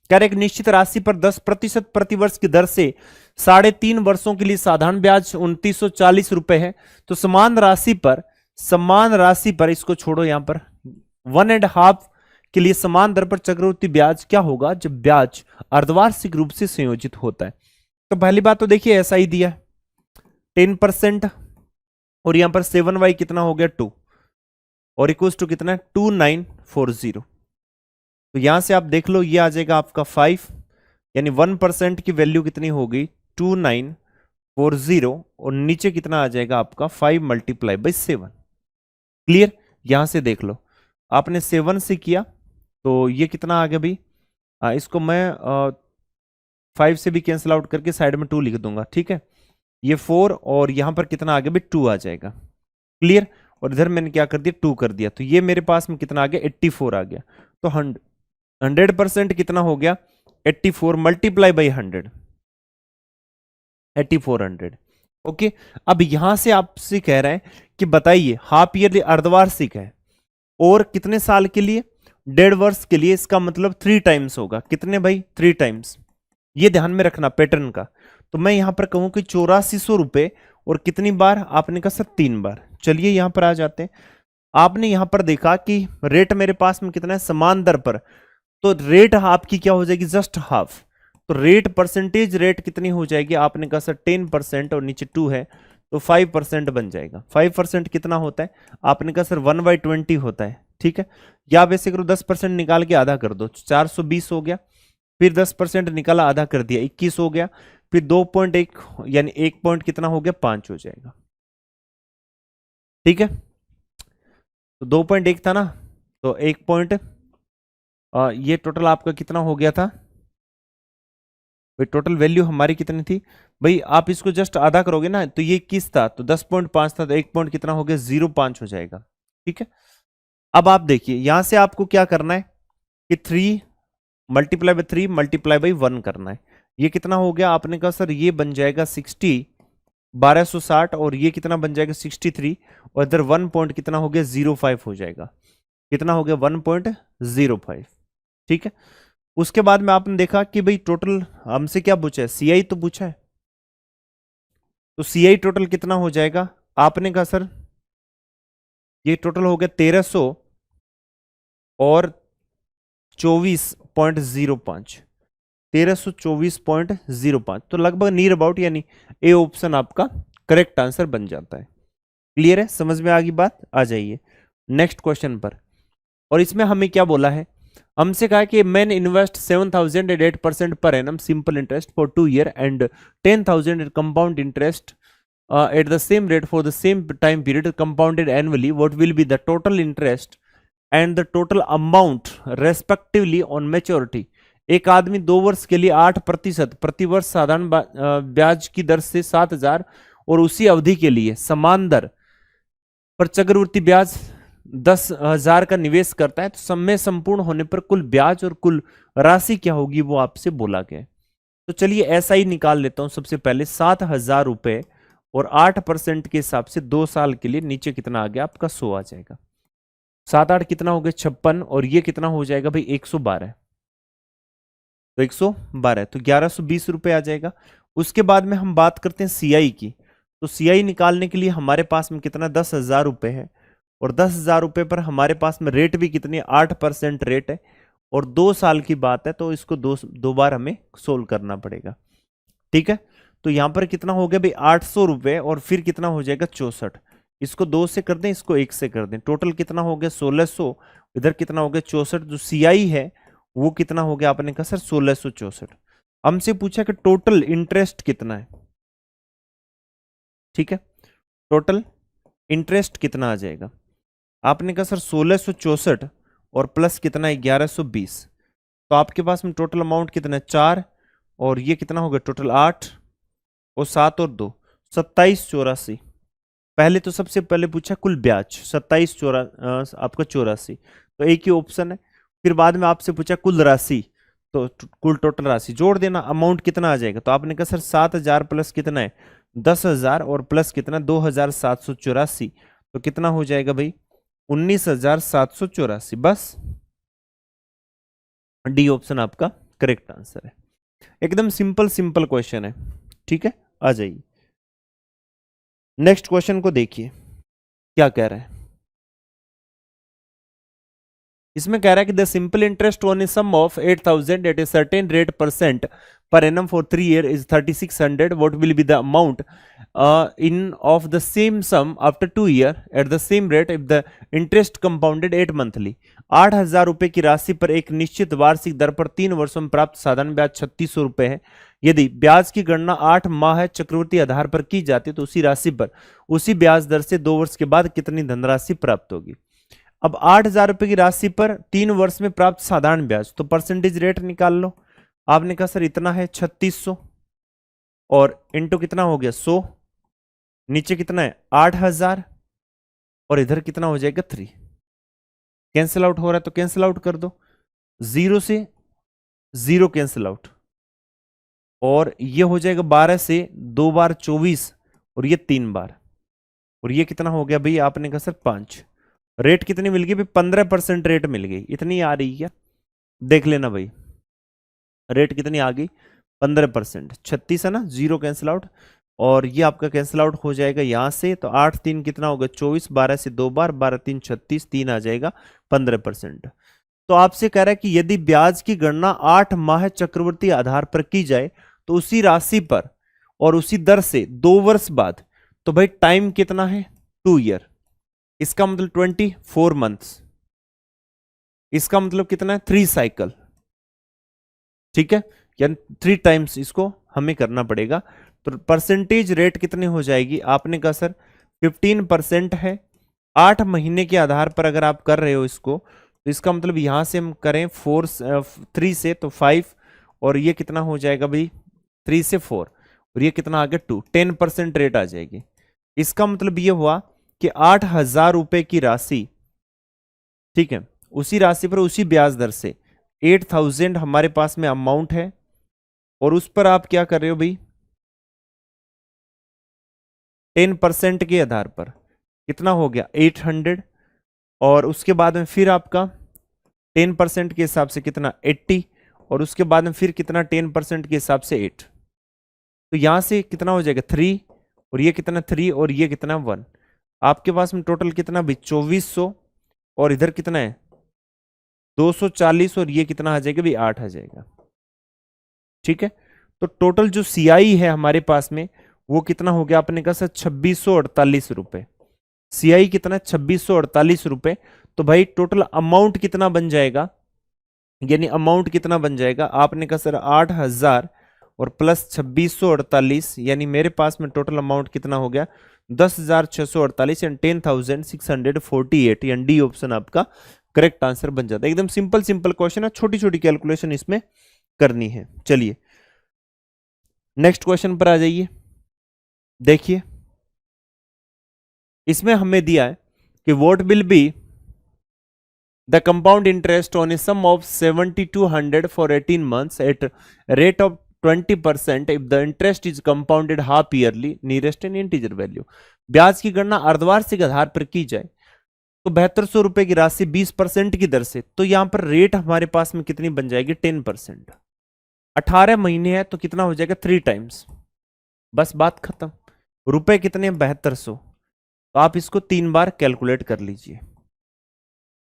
कह रहे एक निश्चित राशि पर 10% प्रतिवर्ष की दर से 3.5 वर्षों के लिए साधारण ब्याज 2940 रुपए है। तो समान राशि पर इसको छोड़ो, यहां पर 1.5 के लिए समान दर पर चक्रवृद्धि ब्याज क्या होगा जब ब्याज अर्धवार्षिक रूप से संयोजित होता है। तो पहली बात तो देखिए ऐसा ही दिया 10%, और यहां पर 7y कितना हो गया 2, और इक्वल्स टू कितना है 2940। तो यहां से आप देख लो ये आ जाएगा आपका 5, यानी 1% की वैल्यू कितनी होगी 2940, और नीचे कितना आ जाएगा आपका 5 मल्टीप्लाई बाई 7। क्लियर। यहां से देख लो आपने 7 से किया तो ये कितना आ गया भाई, इसको मैं 5 से भी कैंसिल आउट करके साइड में 2 लिख दूंगा। ठीक है, ये 4 और यहां पर कितना आ गया भाई 2 आ जाएगा। क्लियर। और इधर मैंने क्या कर दिया 2 कर दिया, तो ये मेरे पास में कितना आ गया 84 आ गया। तो 100% कितना हो गया 84 मल्टीप्लाई बाई 100, 8400। ओके। अब यहां से आपसे कह रहा है कि बताइए हाफ ईयरली अर्धवार्षिक है और कितने साल के लिए 1.5 वर्ष के लिए, इसका मतलब 3 टाइम्स होगा। कितने भाई 3 टाइम्स, ये ध्यान में रखना पैटर्न का। तो मैं यहां पर कहूं कि 8400 रुपए, और कितनी बार आपने कहा सर 3 बार। चलिए यहां पर आ जाते हैं। आपने यहां पर देखा कि रेट मेरे पास में कितना है समान दर पर, तो रेट आपकी क्या हो जाएगी जस्ट हाफ। तो रेट परसेंटेज रेट कितनी हो जाएगी, आपने कहा सर 10% और नीचे 2 है तो 5% बन जाएगा। 5% कितना होता है, आपने कहा सर 1/20 होता है। ठीक है, या वैसे करो 10% निकाल के आधा कर दो 420 हो गया, फिर 10% निकाला आधा कर दिया 21 हो गया, फिर 2.1 यानी 1 पॉइंट कितना हो गया 5 हो जाएगा। ठीक है, तो 2.1 था ना, तो 1 पॉइंट, ये टोटल आपका कितना हो गया था भाई, टोटल वैल्यू हमारी कितनी थी भाई, आप इसको जस्ट आधा करोगे ना, तो ये 21 था, तो 10.5 था, तो 1 पॉइंट कितना हो गया, 0.5 हो जाएगा। ठीक है, अब आप देखिए यहां से आपको क्या करना है कि 3 मल्टीप्लाई बाई 3 मल्टीप्लाई बाई 1 करना है। ये कितना हो गया, आपने कहा सर ये बन जाएगा 1260, और ये कितना बन जाएगा 63, और इधर 1 पॉइंट कितना हो गया 0.5 हो जाएगा, कितना हो गया 1.05। ठीक है, उसके बाद में आपने देखा कि भाई टोटल हमसे क्या पूछा है, सीआई तो पूछा है, तो सीआई टोटल कितना हो जाएगा, आपने कहा सर ये टोटल हो गया 1300 और 24.05, 1324.05, तो लगभग नियर अबाउट, यानी ए ऑप्शन आपका करेक्ट आंसर बन जाता है। क्लियर है, समझ में आ गई बात, आ जाइए नेक्स्ट क्वेश्चन पर। और इसमें हमें क्या बोला है, हमसे कहा कि man invest 7,000 at 8% per annum simple interest for 2 year and 10,000 at compound interest at the same rate for the same time period compounded annually. What will be the total interest and the total amount respectively on maturity? एक आदमी 2 वर्ष के लिए 8% प्रतिवर्ष साधारण ब्याज की दर से 7,000 और उसी अवधि के लिए समान दर पर चक्रवृद्धि ब्याज 10,000 का निवेश करता है, तो समय संपूर्ण होने पर कुल ब्याज और कुल राशि क्या होगी वो आपसे बोला गया। तो चलिए ऐसा ही निकाल लेता हूं। सबसे पहले 7,000 रुपए और 8% के हिसाब से 2 साल के लिए, नीचे कितना आ गया आपका 100 आ जाएगा, 7 8 कितना हो गया 56, और ये कितना हो जाएगा भाई 112, तो 112 तो 1120 रुपए आ जाएगा। उसके बाद में हम बात करते हैं सीआई की, तो सीआई निकालने के लिए हमारे पास में कितना 10,000 रुपए है, और 10,000 रुपए पर हमारे पास में रेट भी कितनी 8% रेट है, और 2 साल की बात है, तो इसको दो बार हमें सोल्व करना पड़ेगा। ठीक है, तो यहां पर कितना हो गया भाई 800 रुपए, और फिर कितना हो जाएगा 64, इसको 2 से कर दें, इसको 1 से कर दें, टोटल कितना हो गया 1600, इधर कितना हो गया 64, जो सीआई है वो कितना हो गया, आपने कहा सर 1664। हमसे पूछा कि टोटल इंटरेस्ट कितना है। ठीक है, टोटल इंटरेस्ट कितना आ जाएगा, आपने कहा सर 1664 और प्लस कितना है 1120, तो आपके पास में टोटल अमाउंट कितना है 4, और ये कितना होगा टोटल 8 और 7 और 2 2784। पहले तो सबसे पहले पूछा कुल ब्याज 27 आपका 84, तो एक ही ऑप्शन है। फिर बाद में आपसे पूछा कुल राशि, तो कुल टोटल राशि जोड़ देना, अमाउंट कितना आ जाएगा, तो आपने कहा सर 7,000 प्लस कितना है 10,000 और प्लस कितना 2,784, तो कितना हो जाएगा भाई 19,784, बस डी ऑप्शन आपका करेक्ट आंसर है। एकदम सिंपल सिंपल क्वेश्चन है। ठीक है, आ जाइए नेक्स्ट क्वेश्चन को देखिए क्या कह रहा है। इसमें कह रहा है कि the simple interest on a sum of 8,000 at a certain rate percent per annum for 3 years is 3,600। What will be the amount in of the same sum after 2 years at the same rate if the interest compounded 8 monthly। 8,000 रुपए की राशि पर एक निश्चित वार्षिक दर पर 3 वर्षों में प्राप्त साधारण ब्याज 3,600 रुपए है। यदि ब्याज की गणना 8 माह चक्रवृद्धि आधार पर की जाती है तो उसी राशि पर उसी ब्याज दर से 2 वर्ष के बाद कितनी धनराशि प्राप्त होगी। अब 8,000 रुपए की राशि पर 3 वर्ष में प्राप्त साधारण ब्याज, तो परसेंटेज रेट निकाल लो। आपने कहा सर इतना है 3,600 और इंटू कितना हो गया 100, नीचे कितना है 8,000 और इधर कितना हो जाएगा 3, कैंसिल आउट हो रहा है तो कैंसिल आउट कर दो, 0 से 0 कैंसिल आउट, और ये हो जाएगा 12 से 2 बार 24 और ये 3 बार, और ये कितना हो गया भाई, आपने कहा सर 5। रेट कितनी मिल गई भाई 15% रेट मिल गई, इतनी आ रही है, देख लेना भाई रेट कितनी आ गई 15%, 36 है ना, 0 कैंसिल आउट, और ये आपका कैंसिल आउट हो जाएगा यहां से, तो 8 3 कितना होगा 24, 12 से 2 बार 12 3 36, 3 आ जाएगा 15%। तो आपसे कह रहा है कि यदि ब्याज की गणना 8 माह चक्रवृद्धि आधार पर की जाए तो उसी राशि पर और उसी दर से 2 वर्ष बाद, तो भाई टाइम कितना है 2 year, इसका मतलब 24 months, इसका मतलब कितना है 3 साइकिल। ठीक है, यानी 3 टाइम्स इसको हमें करना पड़ेगा। तो परसेंटेज रेट कितनी हो जाएगी, आपने कहा सर 15% है, 8 महीने के आधार पर अगर आप कर रहे हो इसको, तो इसका मतलब यहां से हम करें 3 से तो 5, और ये कितना हो जाएगा भाई 3 से 4, और ये कितना आ गया 2, 10% रेट आ जाएगी। इसका मतलब ये हुआ कि 8,000 रुपए की राशि, ठीक है, उसी राशि पर उसी ब्याज दर से 8,000 हमारे पास में अमाउंट है, और उस पर आप क्या कर रहे हो भाई 10% के आधार पर कितना हो गया 800, और उसके बाद में फिर आपका 10% के हिसाब से कितना 80, और उसके बाद में फिर कितना 10% के हिसाब से 8, तो यहां से कितना हो जाएगा 3, और ये कितना 3, और ये कितना 1। आपके पास में टोटल कितना भी 2400, और इधर कितना है 240, और ये कितना आ जाएगा भी 8 आ जाएगा। ठीक है, तो टोटल जो सीआई है हमारे पास में वो कितना हो गया आपने कहा सर 2648 रुपए। सीआई कितना 2648 रुपए। तो भाई टोटल अमाउंट कितना बन जाएगा, यानी अमाउंट कितना बन जाएगा, आपने कहा सर 8000 और प्लस 2648, यानी मेरे पास में टोटल अमाउंट कितना हो गया 10,648 एंड 10,648, यानी डी ऑप्शन आपका करेक्ट आंसर बन जाता है। एकदम सिंपल सिंपल क्वेश्चन है, छोटी छोटी कैलकुलेशन इसमें करनी है। चलिए नेक्स्ट क्वेश्चन पर आ जाइए। देखिए इसमें हमें दिया है कि what will be the compound interest on a sum of 7200 for 18 months at rate of 20% if the interest is compounded half yearly nearest an integer value. ब्याज की गणना अर्धवार्षिक आधार पर की जाए तो 7200 रुपए की राशि 20% की दर से, तो यहां पर रेट हमारे पास में कितनी बन जाएगी 10%। 18 महीने है तो कितना हो जाएगा 3 टाइम्स, बस बात खत्म। रुपए कितने 7200, तो आप इसको 3 बार कैलकुलेट कर लीजिए।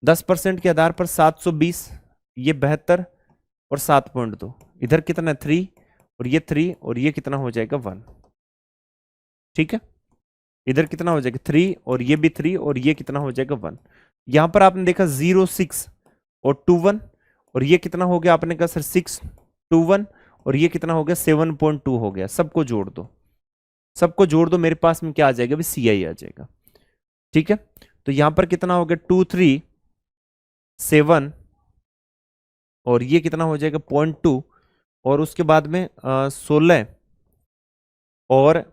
10% के आधार पर 720, ये 72 और 7.2, इधर कितना 3 और ये 3 और ये कितना हो जाएगा 1। ठीक है, इधर कितना हो जाएगा 3 और ये भी 3 और ये कितना हो जाएगा 1। यहां पर आपने देखा 06 और 21, और ये कितना हो गया आपने कहा सर 621, और ये कितना हो गया 7.2 हो गया। सबको जोड़ दो, सबको जोड़ दो, मेरे पास में क्या आ जाएगा भी सीआई आ जाएगा। ठीक है, तो यहां पर कितना हो गया 237, और ये कितना हो जाएगा 0.2, और उसके बाद में 16 और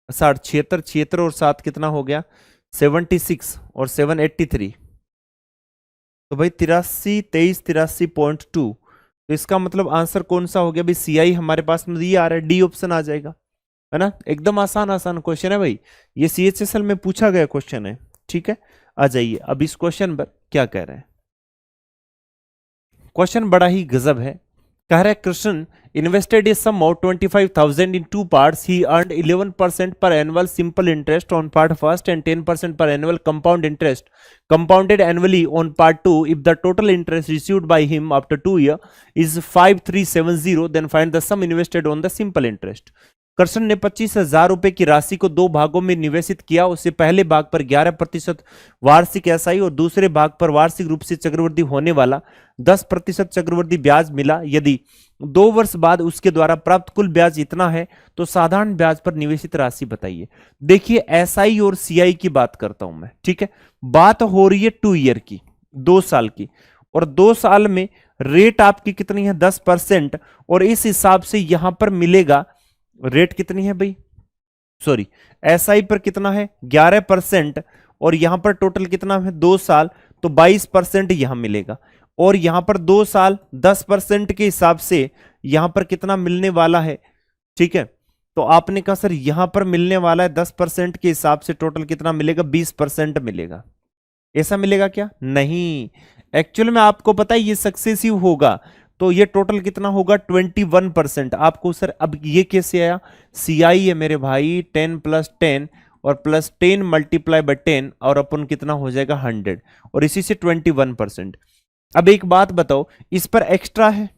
60, 76, 76 और 7 कितना हो गया 76 और 783, तो भाई 83, 23, 83.2। तो इसका मतलब आंसर कौन सा हो गया भाई सीआई हमारे पास में ये आ रहा है, डी ऑप्शन आ जाएगा, है ना। एकदम आसान आसान क्वेश्चन है भाई, ये सीएचएसएल में पूछा गया क्वेश्चन है। ठीक है, आ जाइए अब इस क्वेश्चन पर क्या कह रहे हैं। क्वेश्चन बड़ा ही गजब है, कह रहा है Krishna invested a sum of 25,000 in 2 parts. He earned 11% per annual simple interest on part first and 10% per annual compound interest compounded annually on part 2. If the total interest received by him after 2 years is 5370, then find the sum invested on the simple interest. Krishna ने 25,000 रुपए की राशि को 2 भागों में निवेशित किया। उससे पहले भाग पर 11% वार्षिक एसआई और दूसरे भाग पर वार्षिक रूप से चक्रवृद्धि होने वाला 10% चक्रवृद्धि ब्याज मिला। यदि 2 वर्ष बाद उसके द्वारा प्राप्त कुल ब्याज इतना है तो साधारण ब्याज पर निवेशित राशि बताइए। देखिए एसआई और सीआई की बात करता हूं मैं, ठीक है, बात हो रही है 2 ईयर की, 2 साल की, और 2 साल में रेट आपकी कितनी है 10%, और इस हिसाब से यहां पर मिलेगा रेट कितनी है भाई, सॉरी एसआई पर कितना है 11%, और यहां पर टोटल कितना है 2 साल तो 22% यहां मिलेगा, और यहां पर 2 साल 10% के हिसाब से यहां पर कितना मिलने वाला है। ठीक है, तो आपने कहा सर यहां पर मिलने वाला है 10% के हिसाब से टोटल कितना मिलेगा 20% मिलेगा। ऐसा मिलेगा क्या, नहीं, एक्चुअल में आपको पता है ये सक्सेसिव होगा, तो ये टोटल कितना होगा 21%। आपको सर अब ये कैसे आया, सीआई है मेरे भाई 10 + 10 और प्लस 10 × 10 और अपन कितना हो जाएगा 100, और इसी से 21%। अब एक बात बताओ, इस पर एक्स्ट्रा है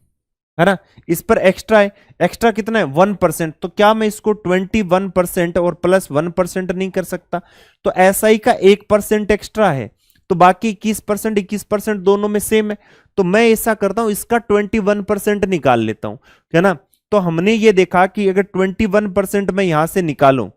ना, इस पर एक्स्ट्रा है, एक्स्ट्रा कितना है 1%, तो क्या मैं इसको 21% और प्लस 1% नहीं कर सकता। तो एसआई का 1% एक्स्ट्रा है, तो बाकी 21%, 21% दोनों में सेम है, तो मैं ऐसा करता हूं इसका 21% निकाल लेता हूं, है ना। तो हमने ये देखा कि अगर 21% मैं यहां से निकालूं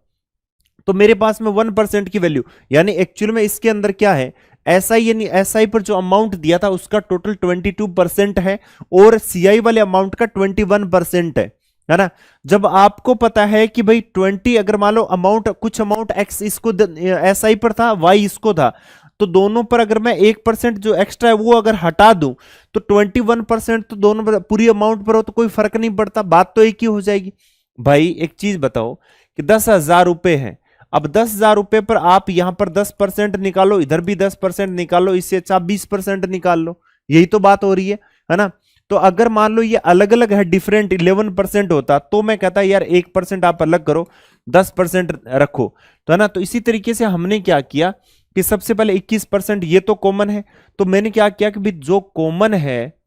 तो मेरे पास में 1% की वैल्यू, यानी एक्चुअल में इसके अंदर क्या है, एसआई, यानी एसआई पर जो अमाउंट दिया था उसका टोटल 22% है और सीआई वाले अमाउंट का 21% है ना। जब आपको पता है कि भाई 20, अगर मान लो अमाउंट, कुछ अमाउंट एक्स इसको एसआई पर था, वाई इसको था, तो दोनों पर अगर मैं 1% जो एक्स्ट्रा है वो अगर हटा दूं तो 21% तो दोनों पर, पूरी अमाउंट पर हो तो कोई फर्क नहीं पड़ता, बात तो एक ही हो जाएगी। भाई एक चीज बताओ कि 10,000 रुपए है, अब 10,000 रुपए पर आप यहां पर 10% निकालो, इधर भी 10% निकालो, इससे अच्छा 20% निकाल लो, यही तो बात हो रही है ना। तो अगर मान लो ये अलग अलग है, डिफरेंट 11% होता तो मैं कहता यार 1% आप अलग करो, 10% रखो, तो है ना। तो इसी तरीके से हमने क्या किया कि सबसे पहले 21%, ये तो कॉमन है, तो मैंने क्या किया कि भाई जो कॉमन है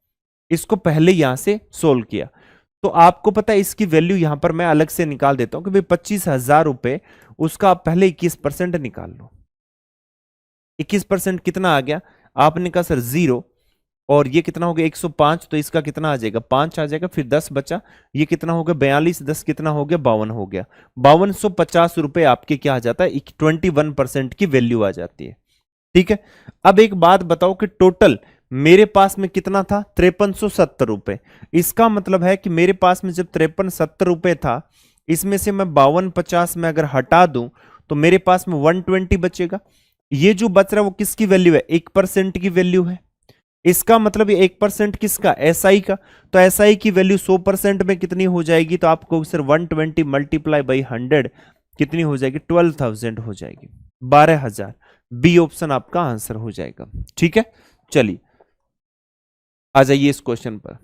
इसको पहले यहां से सोल्व किया। तो आपको पता है इसकी वैल्यू यहां पर मैं अलग से निकाल देता हूं कि भाई 25,000 रुपए, उसका आप पहले 21% निकाल लो। 21% कितना आ गया, आपने कहा सर 0, और ये कितना हो गया 105, तो इसका कितना आ जाएगा 5 आ जाएगा, फिर 10 बचा, ये कितना हो गया 42, 10 कितना हो गया 52 हो गया, 5250 रुपए आपके क्या आ जाता है, 21% की वैल्यू आ जाती है। ठीक है, अब एक बात बताओ कि टोटल मेरे पास में कितना था, 5370 रुपए। इसका मतलब है कि मेरे पास में जब 5370 रुपए था, इसमें से मैं 5250 में अगर हटा दूं तो मेरे पास में 120 बचेगा। ये जो बच रहा है वो किसकी वैल्यू है, 1% की वैल्यू है। इसका मतलब ये 1% किसका, एसआई का। तो एसआई की वैल्यू 100% में कितनी हो जाएगी, तो आपको सर 120 मल्टीप्लाई बाई 100 कितनी हो जाएगी, 12,000 हो जाएगी, 12,000। बी ऑप्शन आपका आंसर हो जाएगा। ठीक है, चलिए आ जाइए इस क्वेश्चन पर।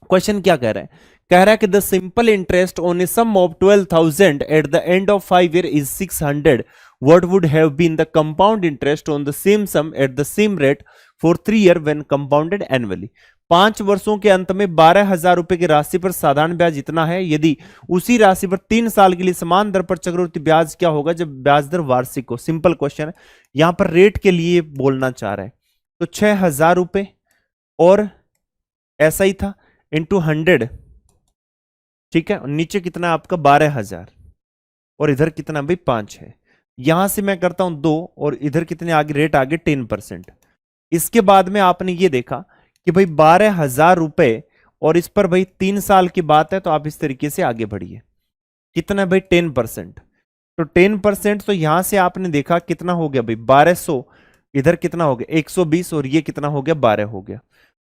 क्वेश्चन क्या कह रहा है, कह रहा है कि the simple interest on a sum of 12,000 at the end of 5 year is 600, what would have been the compound interest on the same sum at the same rate for 3 year when compounded annually। 5 वर्षों के अंत में 12,000 रुपए की राशि पर साधारण ब्याज इतना है, यदि उसी राशि पर 3 साल के लिए समान दर पर चक्रवृद्धि ब्याज क्या होगा जब ब्याज दर वार्षिक हो। सिंपल क्वेश्चन है, यहां पर रेट के लिए बोलना चाह रहा है। तो 6,000 रुपए और ऐसा ही था इंटू 100, ठीक है, नीचे कितना आपका 12,000 और इधर कितना भाई 5 है। यहां से मैं करता हूं 2 और इधर कितने आगे रेट आगे 10%। इसके बाद में आपने ये देखा कि भाई 12,000 रुपए और इस पर भाई 3 साल की बात है, तो आप इस तरीके से आगे बढ़िए। कितना भाई 10%, तो 10%, तो यहां से आपने देखा कितना हो गया भाई 1200, इधर कितना हो गया 120 और ये कितना हो गया 12 हो गया।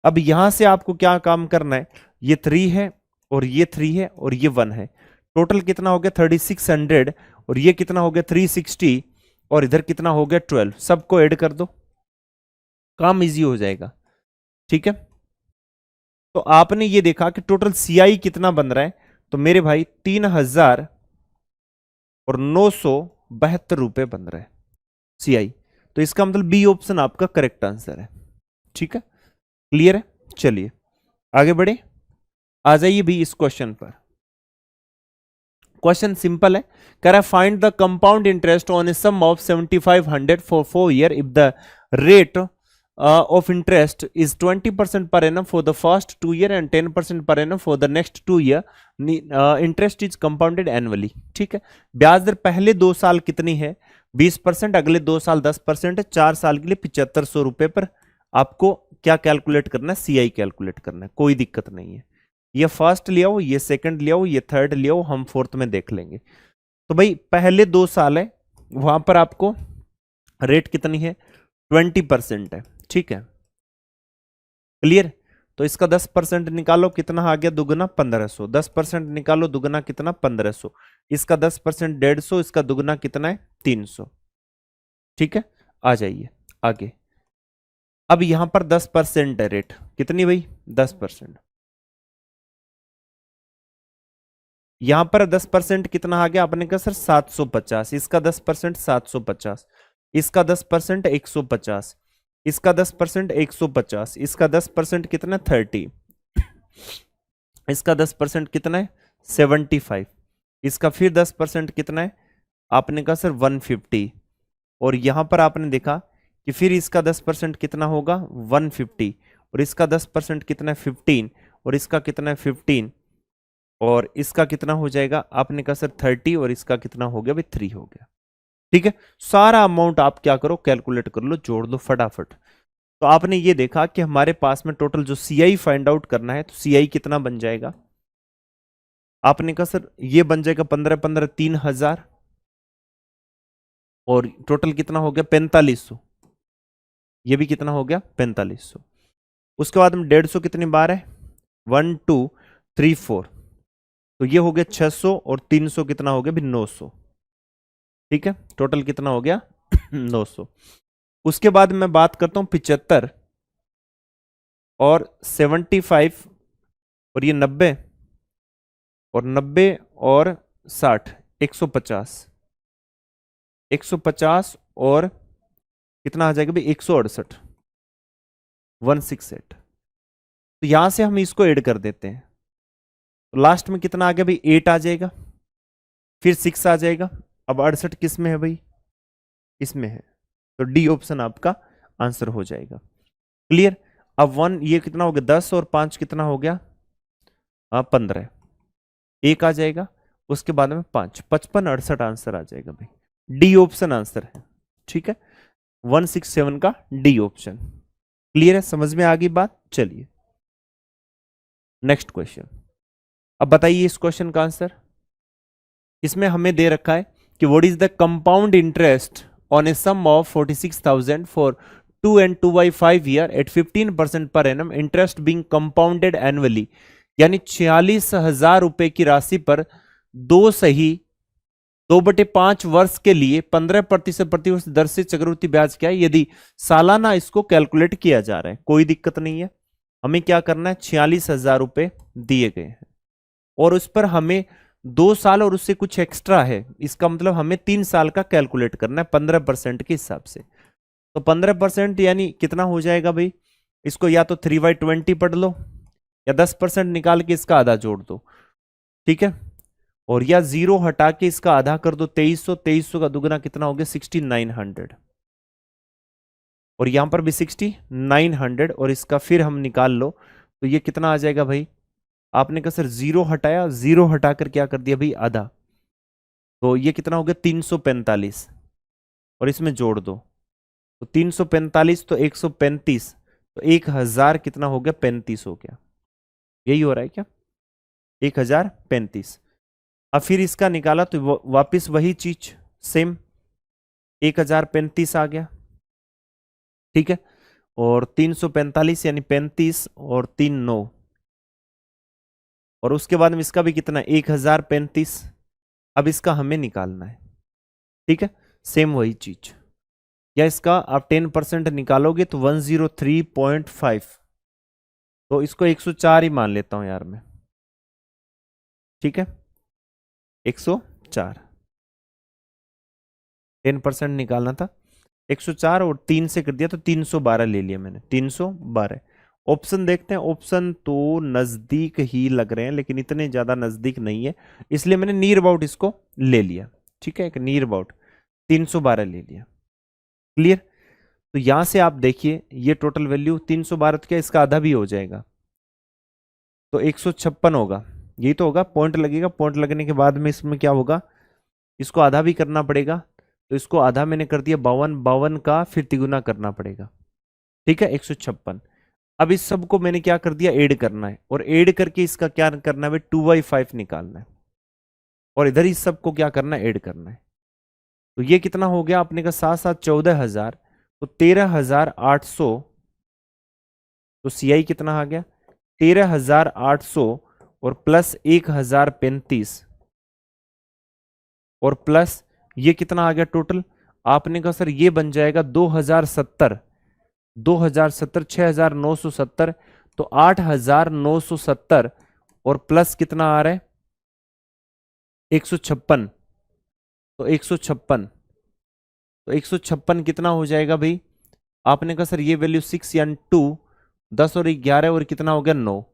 अब यहां से आपको क्या काम करना है, ये 3 है और ये 3 है और ये 1 है, टोटल कितना हो गया 3600 और ये कितना हो गया 360 और इधर कितना हो गया 12, सबको ऐड कर दो, काम इजी हो जाएगा। ठीक है, तो आपने ये देखा कि टोटल सीआई कितना बन रहा है, तो मेरे भाई 3,972 रुपए बन रहा है सीआई। तो इसका मतलब बी ऑप्शन आपका करेक्ट आंसर है। ठीक है, क्लियर है, चलिए आगे बढ़े, आ जाइए भी इस क्वेश्चन पर। क्वेश्चन सिंपल है, कह रहा है find the compound interest on a sum of 7,500 for 4 year if the rate of interest is 20% per annum for the first 2 year and 10% per annum for the next 2 year, interest is compounded annually। ठीक है, ब्याज दर पहले 2 साल कितनी है 20%, अगले 2 साल 10% है, 4 साल के लिए 7,500 रुपए पर आपको क्या कैलकुलेट करना है, सीआई कैलकुलेट करना है, कोई दिक्कत नहीं है। ये फर्स्ट ले आओ, ये सेकंड ले आओ, ये थर्ड ले आओ, हम फोर्थ में देख लेंगे। तो भाई पहले 2 साल है, वहां पर आपको रेट कितनी है 20% है। ठीक है, क्लियर, तो इसका 10% निकालो, कितना आ गया दुगना 1500, 10% निकालो दुगना कितना 1500, इसका 10% 150, इसका दुगना कितना है 300। ठीक है, आ जाइए आगे। अब यहां पर 10% है रेट, कितनी भाई 10%, यहां पर 10% कितना आ गया आपने कहा सर 750, इसका 10% 750, इसका 10% 150, इसका 10% 150, इसका 10% कितना 30, इसका 10% कितना है 75, इसका फिर 10% कितना है आपने कहा सर 150, और यहां पर आपने देखा कि फिर इसका 10% कितना होगा 150, और इसका 10% कितना है 15, और इसका कितना है 15, और इसका कितना हो जाएगा आपने कहा सर 30, और इसका कितना हो गया भाई 3 हो गया। ठीक है, सारा अमाउंट आप क्या करो, कैलकुलेट कर लो, जोड़ दो फटाफट। तो आपने ये देखा कि हमारे पास में टोटल जो सीआई फाइंड आउट करना है, तो सीआई कितना बन जाएगा, आपने कहा सर ये बन जाएगा 15 15 3000, और टोटल कितना हो गया 4500, ये भी कितना हो गया 4500। उसके बाद में 150 कितनी बार है, 1 2 3 4, तो ये हो गया 600, और 300 कितना हो गया भी 900। ठीक है, टोटल कितना हो गया 900। उसके बाद मैं बात करता हूं 75 और 75, और ये 90, और 90 और 60, 150, 150 और कितना आ जाएगा भाई 168, 168। तो यहां से हम इसको ऐड कर देते हैं, तो लास्ट में कितना आ गया भाई 8 आ जाएगा, फिर 6 आ जाएगा। अब 68 किस में है भाई, इसमें है, तो डी ऑप्शन आपका आंसर हो जाएगा। क्लियर। अब 1 ये कितना हो गया 10, और 5 कितना हो गया 15, 1 आ जाएगा। उसके बाद में 5 55 68 आंसर आ जाएगा भाई, डी ऑप्शन आंसर है। ठीक है, 167 का डी ऑप्शन। क्लियर है, समझ में आ गई बात। चलिए नेक्स्ट क्वेश्चन। अब बताइए इस क्वेश्चन का आंसर। इसमें हमें दे रखा है कि what is the compound interest on a sum of 46,000 for 2 and 2/5 year at 15% per annum, interest being compounded annually. यानी 46,000 रुपए की राशि पर 2/5 वर्ष के लिए 15% प्रतिवर्ष दर से चक्रवृद्धि ब्याज क्या है, यदि सालाना इसको कैलकुलेट किया जा रहा है। कोई दिक्कत नहीं है, हमें क्या करना है, 46,000 रुपए दिए गए हैं, और उस पर हमें 2 साल और उससे कुछ एक्स्ट्रा है, इसका मतलब हमें 3 साल का कैलकुलेट करना है 15% के हिसाब से। तो 15% यानी कितना हो जाएगा भाई, इसको या तो 3/20 पढ़ लो, या 10% निकाल के इसका आधा जोड़ दो। ठीक है, और या 0 हटा के इसका आधा कर दो, 2300, 2300 का दुगना कितना हो गया 6900, और यहां पर भी 6900, और इसका फिर हम निकाल लो, तो ये कितना आ जाएगा भाई। आपने कहा सर 0 हटाया, 0 हटाकर क्या कर दिया भाई आधा, तो ये कितना हो गया 345, और इसमें जोड़ दो, तो 345 तो 135, तो 1000 कितना हो गया 35 हो गया। यही हो रहा है क्या, 1035। अब फिर इसका निकाला तो वापिस वही चीज सेम, 1035 आ गया। ठीक है, और 345 यानी 35 और 3 9, और उसके बाद में इसका भी कितना 1035। अब इसका हमें निकालना है। ठीक है, सेम वही चीज, या इसका आप 10% निकालोगे तो 103.5, तो इसको 104 ही मान लेता हूं यार मैं। ठीक है, 104, 10% निकालना था, 104 और 3 से कर दिया तो 312 ले लिया मैंने, 312। ऑप्शन देखते हैं, ऑप्शन तो नजदीक ही लग रहे हैं लेकिन इतने ज्यादा नजदीक नहीं है, इसलिए मैंने नियर अबाउट इसको ले लिया। ठीक है, एक नियर अबाउट 312 ले लिया। क्लियर। तो यहां से आप देखिए ये टोटल वैल्यू 312, तो क्या इसका आधा भी हो जाएगा, तो 156 होगा, यही तो होगा। पॉइंट लगेगा, पॉइंट लगने के बाद में इसमें क्या होगा, इसको आधा भी करना पड़ेगा, तो इसको आधा मैंने कर दिया 52, 52 का फिर तिगुना करना पड़ेगा। ठीक है, 156। अब इस सब को मैंने क्या कर दिया, ऐड करना है, और ऐड करके इसका क्या करना है 2/5 निकालना है, और इधर इस सब को क्या करना है, ऐड करना है। तो ये कितना हो गया आपने का 7 7 14,000, तो 13,800, तो सीआई कितना आ गया 13,800, और प्लस 1,035, और प्लस ये कितना आ गया टोटल, आपने कहा सर ये बन जाएगा 2070, 2070 6,970, तो 8,970, और प्लस कितना आ रहा है 156, तो 156, तो 156 कितना हो जाएगा भाई, आपने कहा सर ये वैल्यू 6 यानी 2, 10 और 11 और कितना हो गया 9,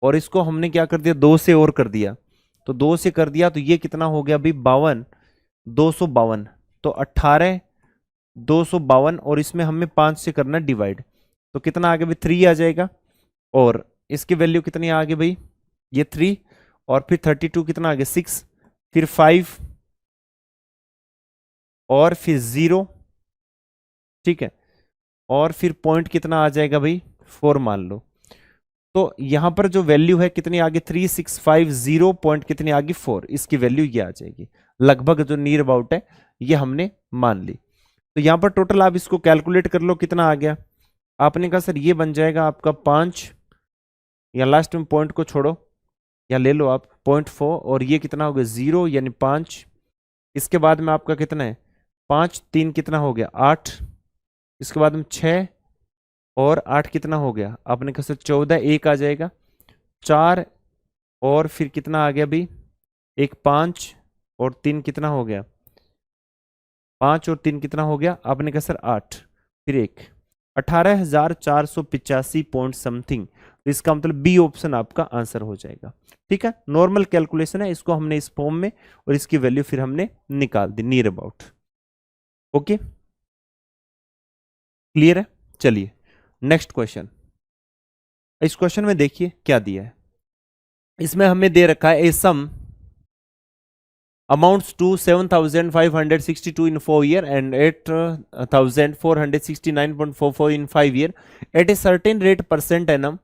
और इसको हमने क्या कर दिया 2 से और कर दिया, तो 2 से कर दिया, तो ये कितना हो गया भाई 52, 252, तो 18 252, और इसमें हमें 5 से करना डिवाइड, तो कितना आ गया भाई 3 आ जाएगा, और इसकी वैल्यू कितनी आ गई भाई ये 3, और फिर 32 कितना आ गया 6, फिर 5, और फिर 0, ठीक है, और फिर पॉइंट कितना आ जाएगा भाई 4 मान लो। तो यहां पर जो वैल्यू है कितनी आगे 3650 पॉइंट कितनी आगे 4, इसकी वैल्यू ये आ जाएगी लगभग जो नियर अबाउट है ये हमने मान ली। तो यहां पर टोटल आप इसको कैलकुलेट कर लो कितना आ गया। आपने कहा सर ये बन जाएगा आपका 5, या लास्ट में पॉइंट को छोड़ो या ले लो आप 0.4, और ये कितना हो गया 0 यानी 5। इसके बाद में आपका कितना है 5 3 कितना हो गया 8, इसके बाद में 6 और 8 कितना हो गया आपने कहा सर 14, एक आ जाएगा 4, और फिर कितना आ गया भाई एक 5 और 3 कितना हो गया 5 और 3 कितना हो गया आपने कहा सर 8, फिर एक 18,485 पॉइंट समथिंग। तो इसका मतलब बी ऑप्शन आपका आंसर हो जाएगा। ठीक है, नॉर्मल कैलकुलेशन है, इसको हमने इस फॉर्म में और इसकी वैल्यू फिर हमने निकाल दी नियर अबाउट। ओके, क्लियर है। चलिए नेक्स्ट क्वेश्चन। इस क्वेश्चन में देखिए क्या दिया है। इसमें हमें दे रखा है ए सम amounts to 7,562 in 4 year and 8,469.44 in 5 year at a certain rate percent annum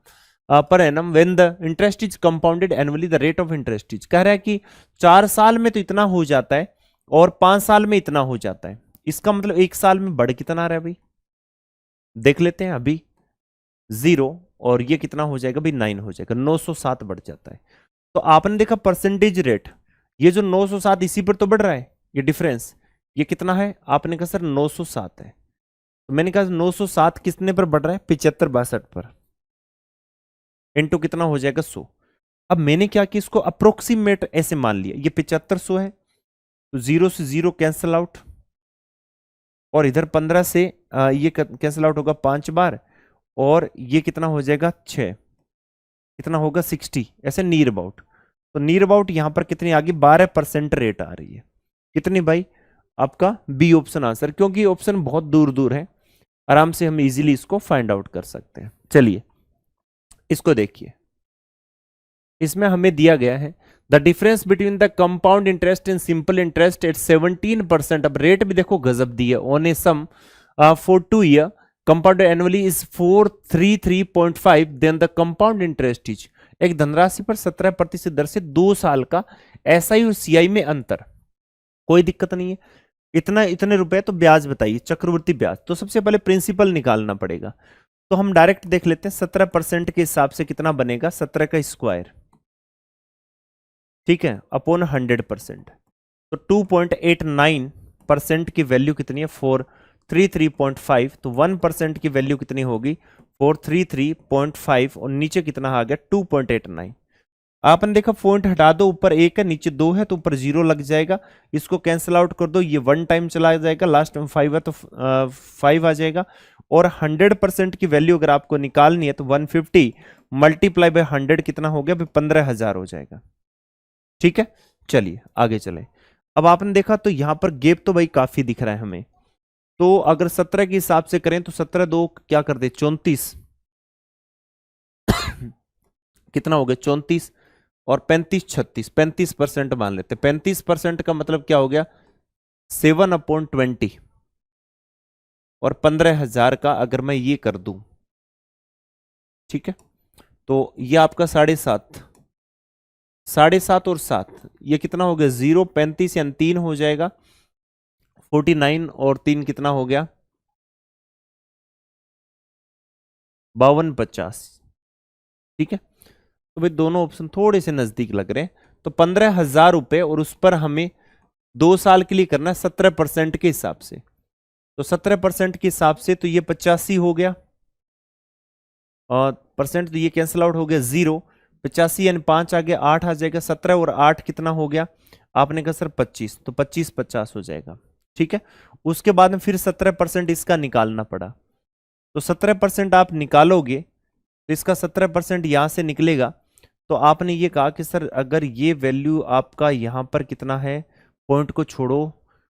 per annum when the interest is compounded annually the rate of interest is। कह रहा है कि 4 साल में तो इतना हो जाता है और 5 साल में इतना हो जाता है। इसका मतलब 1 साल में बढ़ कितना आ रहा है भाई, देख लेते हैं। अभी 0 और ये कितना हो जाएगा भाई 9 हो जाएगा, 907 बढ़ जाता है। तो आपने देखा परसेंटेज रेट, ये जो 907 इसी पर तो बढ़ रहा है, ये डिफरेंस ये कितना है आपने कहा सर 907 है। तो मैंने कहा 907 कितने पर बढ़ रहा है 75-62 पर, इनटू कितना हो जाएगा 100। अब मैंने क्या किया इसको अप्रोक्सीमेट ऐसे मान लिया, ये 7500 है तो 0 से 0 कैंसिल आउट, और इधर 15 से ये कैंसिल आउट होगा 5 बार, और ये कितना हो जाएगा 6, कितना होगा 60, ऐसे नियर अबाउट। तो नियर अबाउट यहां पर कितनी आ गई 12% रेट आ रही है। कितनी भाई आपका बी ऑप्शन आंसर, क्योंकि ऑप्शन बहुत दूर दूर है, आराम से हम इजीली इसको फाइंड आउट कर सकते हैं। चलिए इसको देखिए, इसमें हमें दिया गया है the difference between the compound interest and simple interest at 17%। अब रेट भी देखो गजब दी है, on a sum for 2 year compound annually is 433.5, then the compound interest is, एक धनराशि पर 17% दर से 2 साल का एसआई और सीआई में अंतर, कोई दिक्कत नहीं है। इतना इतने रुपए तो ब्याज बताइए, चक्रवृद्धि ब्याज। तो सबसे पहले प्रिंसिपल निकालना पड़ेगा, तो हम डायरेक्ट देख लेते हैं 17% के हिसाब से कितना बनेगा 17 का स्क्वायर, ठीक है, अपॉन 100%। तो 2.89% की वैल्यू कितनी है 433.5, तो 1% की वैल्यू कितनी होगी 433.5, और नीचे कितना आ गया 2.89। आपने देखा पॉइंट हटा दो, ऊपर 1 है नीचे 2 है, तो ऊपर 0 लग जाएगा, इसको कैंसिल आउट कर दो, ये 1 टाइम चला जाएगा, लास्ट में 5 है तो 5 आ जाएगा। और 100% की वैल्यू अगर आपको निकालनी है तो 150 मल्टीप्लाई बाय 100 कितना हो गया 15,000 हो जाएगा। ठीक है, चलिए आगे चले। अब आपने देखा तो यहां पर गैप तो भाई काफी दिख रहा है हमें, तो अगर 17 के हिसाब से करें तो 17 2 क्या कर दे 34 कितना हो गया 34, और 35 36 35% मान लेते। 35% का मतलब क्या हो गया 7/20, और 15,000 का अगर मैं ये कर दूं, ठीक है, तो ये आपका 7.5 7.5 और 7 ये कितना हो गया 0, 35 यानी 3 हो जाएगा 49, और 3 कितना हो गया 52-50। ठीक है, तो भाई दोनों ऑप्शन थोड़े से नजदीक लग रहे हैं। तो 15,000 रुपए, और उस पर हमें 2 साल के लिए करना है 17% के हिसाब से, तो 17% के हिसाब से तो ये 85 हो गया, और परसेंट तो ये कैंसिल आउट हो गया 0, 85 यानी 5 आ गया 8 आ जाएगा, 17 और 8 कितना हो गया आपने कहा सर 25, तो 25 50 हो जाएगा। ठीक है, उसके बाद में फिर 17% इसका निकालना पड़ा, तो 17% आप निकालोगे तो इसका 17% यहां से निकलेगा। तो आपने ये कहा कि सर अगर ये वैल्यू आपका यहां पर कितना है, पॉइंट को छोड़ो,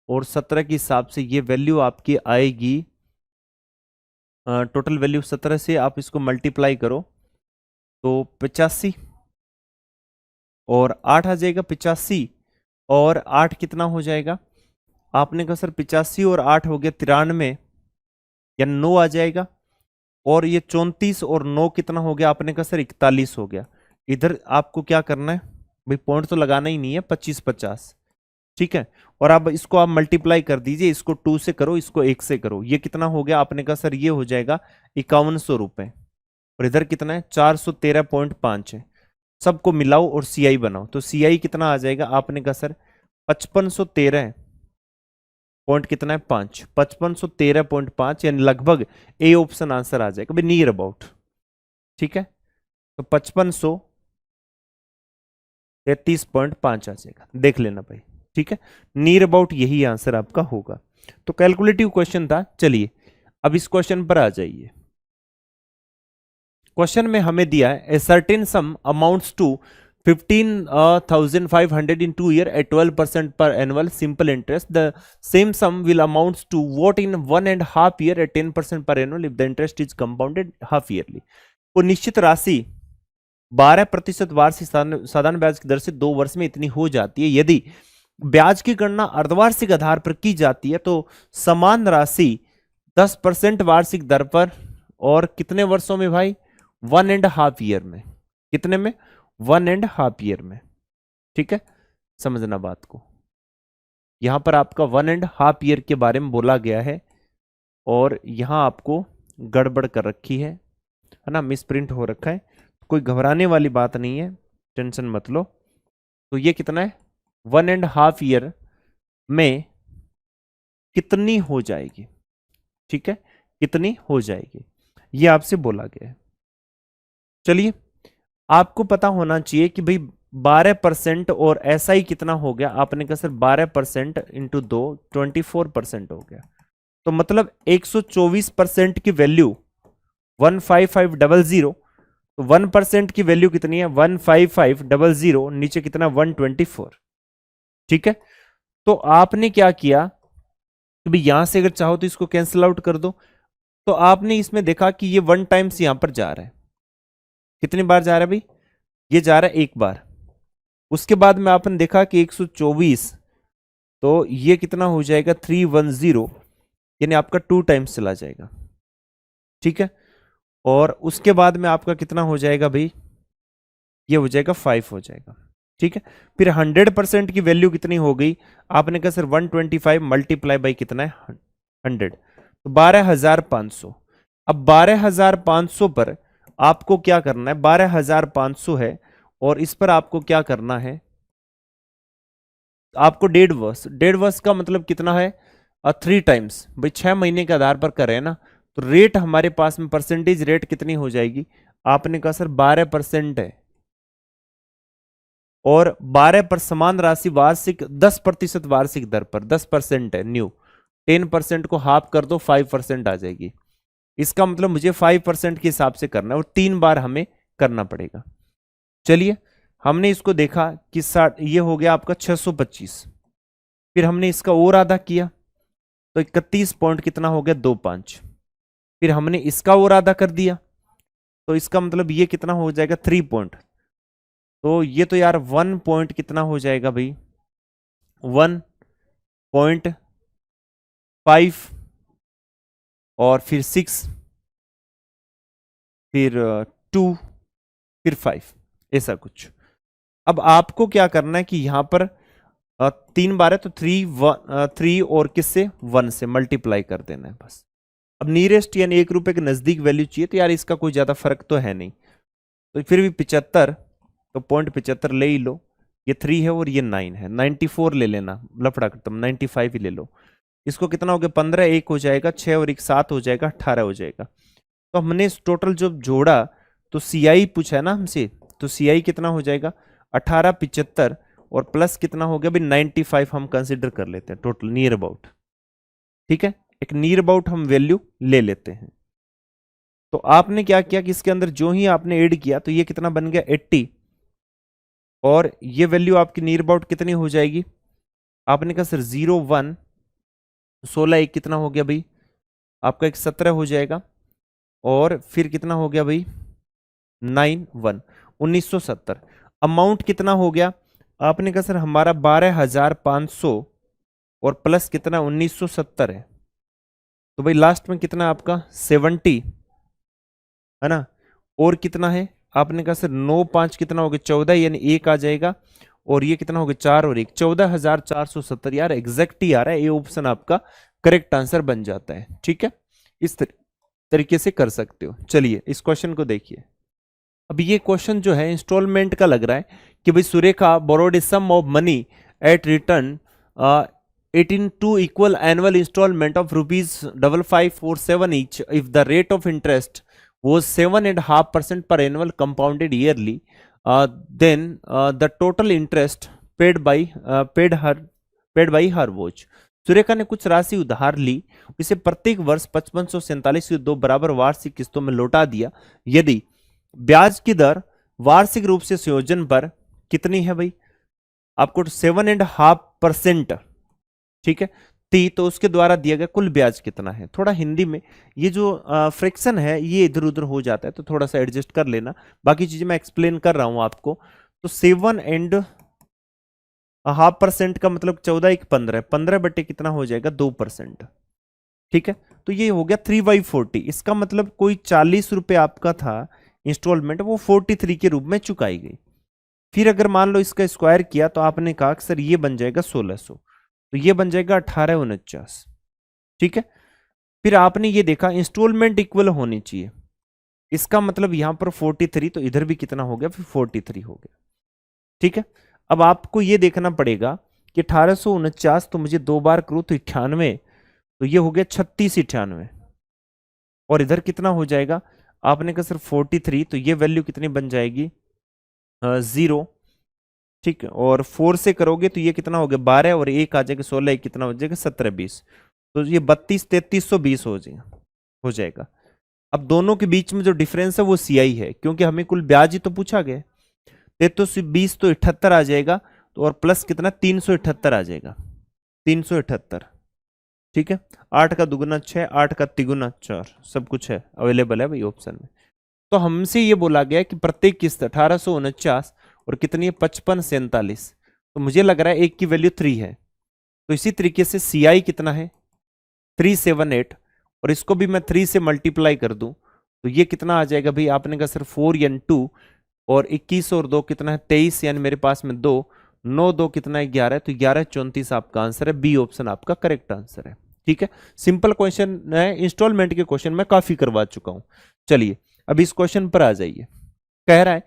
और 17 के हिसाब से ये वैल्यू आपकी आएगी, टोटल वैल्यू 17 से आप इसको मल्टीप्लाई करो तो 85, और 8 आ जाएगा 85, और 8 कितना हो जाएगा आपने कहा सर 85 और 8 हो गया 93, या 9 आ जाएगा। और ये 34 और 9 कितना हो गया, आपने कहा सर 41 हो गया। इधर आपको क्या करना है भाई, पॉइंट तो लगाना ही नहीं है, 25-50, ठीक है। और अब इसको आप मल्टीप्लाई कर दीजिए, इसको 2 से करो, इसको 1 से करो, ये कितना हो गया, आपने कहा सर ये हो जाएगा 5100 रुपए। और इधर कितना है, 413.5 है। सबको मिलाओ और सीआई बनाओ, तो सीआई कितना आ जाएगा, आपने कहा सर 5513 पॉइंट कितना है 5, 5513.5, यानी लगभग ए ऑप्शन आंसर आ जाएगा भाई, नियर अबाउट, ठीक है। तो 5533.5 आ जाएगा, देख लेना भाई, ठीक है। नियर अबाउट यही आंसर आपका होगा। तो कैलकुलेटिव क्वेश्चन था। चलिए अब इस क्वेश्चन पर आ जाइए। क्वेश्चन में हमें दिया है a certain sum amounts to 15,500 in 2 year at 12% per annual simple interest. The same sum will amounts to what in 1.5 year at 10% per annual if the interest is compounded half yearly. वो निश्चित राशि 12% वार्षिक साधारण ब्याज की दर से 2 वर्ष में इतनी हो जाती है। यदि ब्याज की गणना अर्धवार्षिक आधार पर की जाती है तो समान राशि 10% वार्षिक दर पर और कितने वर्षों में भाई, 1.5 ईयर में। कितने में, 1.5 ईयर में, ठीक है। समझना बात को, यहां पर आपका 1.5 ईयर के बारे में बोला गया है और यहां आपको गड़बड़ कर रखी है ना, मिसप्रिंट हो रखा है। कोई घबराने वाली बात नहीं है, टेंशन मत लो। तो ये कितना है, 1.5 ईयर में कितनी हो जाएगी, ठीक है, कितनी हो जाएगी, ये आपसे बोला गया है। चलिए आपको पता होना चाहिए कि भाई 12% और ऐसा ही कितना हो गया, आपने कहा सर 12% इंटू 2 24% हो गया। तो मतलब 124% की वैल्यू 15500, तो 1% की वैल्यू कितनी है 15500, नीचे कितना 124, ठीक है। तो आपने क्या किया कि भाई यहां से अगर चाहो तो इसको कैंसिल आउट कर दो। तो आपने इसमें देखा कि ये 1 टाइम्स यहां पर जा रहा है, कितनी बार जा रहा है भाई, ये जा रहा है 1 बार। उसके बाद में आपने देखा कि 124, तो ये कितना हो जाएगा 310, यानी आपका 2 टाइम्स चला जाएगा, ठीक है। और उसके बाद में आपका कितना हो जाएगा भाई, ये हो जाएगा 5 हो जाएगा, ठीक है। फिर 100% की वैल्यू कितनी हो गई, आपने कहा सर 125 मल्टीप्लाई बाई कितना है 100, तो 12,500। अब 12,500 पर आपको क्या करना है, 12,500 है और इस पर आपको क्या करना है, आपको 1.5 वर्ष का मतलब कितना है 3 टाइम्स, भाई 6 महीने के आधार पर करें ना। तो रेट हमारे पास में परसेंटेज रेट कितनी हो जाएगी, आपने कहा सर 12% है और 12 पर समान राशि वार्षिक 10% वार्षिक दर पर 10% है न्यू, 10% को हाफ कर दो 5% आ जाएगी। इसका मतलब मुझे 5% के हिसाब से करना है और 3 बार हमें करना पड़ेगा। चलिए हमने इसको देखा कि 60, ये हो गया आपका 625। फिर हमने इसका और आधा किया तो 31 पॉइंट कितना हो गया 25। फिर हमने इसका और आधा कर दिया तो इसका मतलब ये कितना हो जाएगा 3 पॉइंट। तो ये तो यार 1 पॉइंट कितना हो जाएगा भाई 1.5 और फिर 6 फिर 2 फिर 5 ऐसा कुछ। अब आपको क्या करना है कि यहां पर 3 बार है तो 3 और किससे 1 से मल्टीप्लाई कर देना है बस। अब नियरेस्ट यानी 1 रुपए के नजदीक वैल्यू चाहिए तो यार इसका कोई ज्यादा फर्क तो है नहीं, तो फिर भी 75, तो 0.75 ले ही लो। ये 3 है और ये 9 है, 94 ले लेना, लफड़ा खत्म, 95 ही ले लो। इसको कितना हो गया 15, 1 हो जाएगा 6 और 1 7 हो जाएगा 18 हो जाएगा। तो हमने टोटल जब जोड़ा तो सीआई पूछा है ना हमसे, तो सीआई कितना हो जाएगा 18 75 और प्लस कितना हो गया भाई 95 हम कंसिडर कर लेते हैं टोटल नियर अबाउट, ठीक है। एक नियर अबाउट हम वैल्यू ले लेते हैं। तो आपने क्या किया कि इसके अंदर जो ही आपने ऐड किया तो ये कितना बन गया 80 और ये वैल्यू आपकी नियर अबाउट कितनी हो जाएगी, आपने कहा सर 01 16 एक कितना हो गया भाई आपका एक 17 हो जाएगा और फिर कितना हो गया भाई 91 1970। अमाउंट कितना हो गया, आपने कहा सर हमारा 12,500 और प्लस कितना 1970 है, तो भाई लास्ट में कितना आपका 70 है ना, और कितना है आपने कहा सर 9 5 कितना हो गया 14, यानी एक आ जाएगा, और ये कितना हो गया 4 और 1 14,470। यार एग्जैक्ट ही आ रहा है, ये ऑप्शन आपका करेक्ट आंसर बन जाता है। ठीक है, इस तरीके से कर सकते हो। चलिए इस क्वेश्चन को देखिए। अब ये क्वेश्चन जो है इंस्टॉलमेंट का लग रहा है कि भाई Surekha borrowed a sum of money at return 18 equal annual installment of ₹5547 each if the rate of interest was 7.5% per annual compounded yearly, then the total interest paid by her was। Surekha ने कुछ राशि उधार ली, इसे प्रत्येक वर्ष 5547 की 2 बराबर वार्षिक किस्तों में लौटा दिया यदि ब्याज की दर वार्षिक रूप से संयोजन पर कितनी है भाई, आपको 7.5%, ठीक है, तो उसके द्वारा दिया गया कुल ब्याज कितना है। थोड़ा हिंदी में ये जो फ्रैक्शन है ये इधर उधर हो जाता है, तो थोड़ा सा एडजस्ट कर लेना, बाकी चीजें मैं एक्सप्लेन कर रहा हूं आपको। तो 7.5% का मतलब 14 1 15, 15 बटे कितना हो जाएगा 2%। ठीक है, तो ये हो गया 3/40। इसका मतलब कोई 40 रुपए आपका था इंस्टॉलमेंट, वो 43 के रूप में चुकाई गई। फिर अगर मान लो इसका स्क्वायर किया तो आपने कहा कि सर ये बन जाएगा 1600, तो ये बन जाएगा 1849। ठीक है, फिर आपने ये देखा इंस्टॉलमेंट इक्वल होनी चाहिए, इसका मतलब यहां पर 43, तो इधर भी कितना हो गया फिर 43 हो गया। ठीक है, अब आपको ये देखना पड़ेगा कि 1849 तो मुझे 2 बार करूं तो 98, तो ये हो गया 3698, और इधर कितना हो जाएगा आपने कहा सर 43, तो ये वैल्यू कितनी बन जाएगी 0। ठीक है, और 4 से करोगे तो ये कितना हो गया 12, और 1 आ जाएगा 16, कितना हो जाएगा 17 20, तो ये 32 3320 हो जाएगा। अब दोनों के बीच में जो डिफरेंस है वो CI है, क्योंकि हमें कुल ब्याज ही तो पूछा गया। 3320 तो 78 आ जाएगा, तो और प्लस कितना 378 आ जाएगा, 378। ठीक है, 8 का दुगुना 6, 8 का तिगुना 4, सब कुछ है अवेलेबल है भाई ऑप्शन में। तो हमसे ये बोला गया कि प्रत्येक किस्त 1849 और कितनी है 5547, तो मुझे लग रहा है एक की वैल्यू 3 है, तो इसी तरीके से CI कितना है 378, और इसको भी मैं 3 से मल्टीप्लाई कर दूं तो ये कितना आ जाएगा भाई, आपने कहा सर 4n2, और 21 और 2 कितना है 23, यानी मेरे पास में 2 9 2 कितना है 11, तो 11 34 आपका आंसर है, बी ऑप्शन आपका करेक्ट आंसर है। ठीक है, सिंपल क्वेश्चन है, इंस्टॉलमेंट के क्वेश्चन मैं काफी करवा चुका हूं। चलिए अब इस क्वेश्चन पर आ जाइए। कह रहा है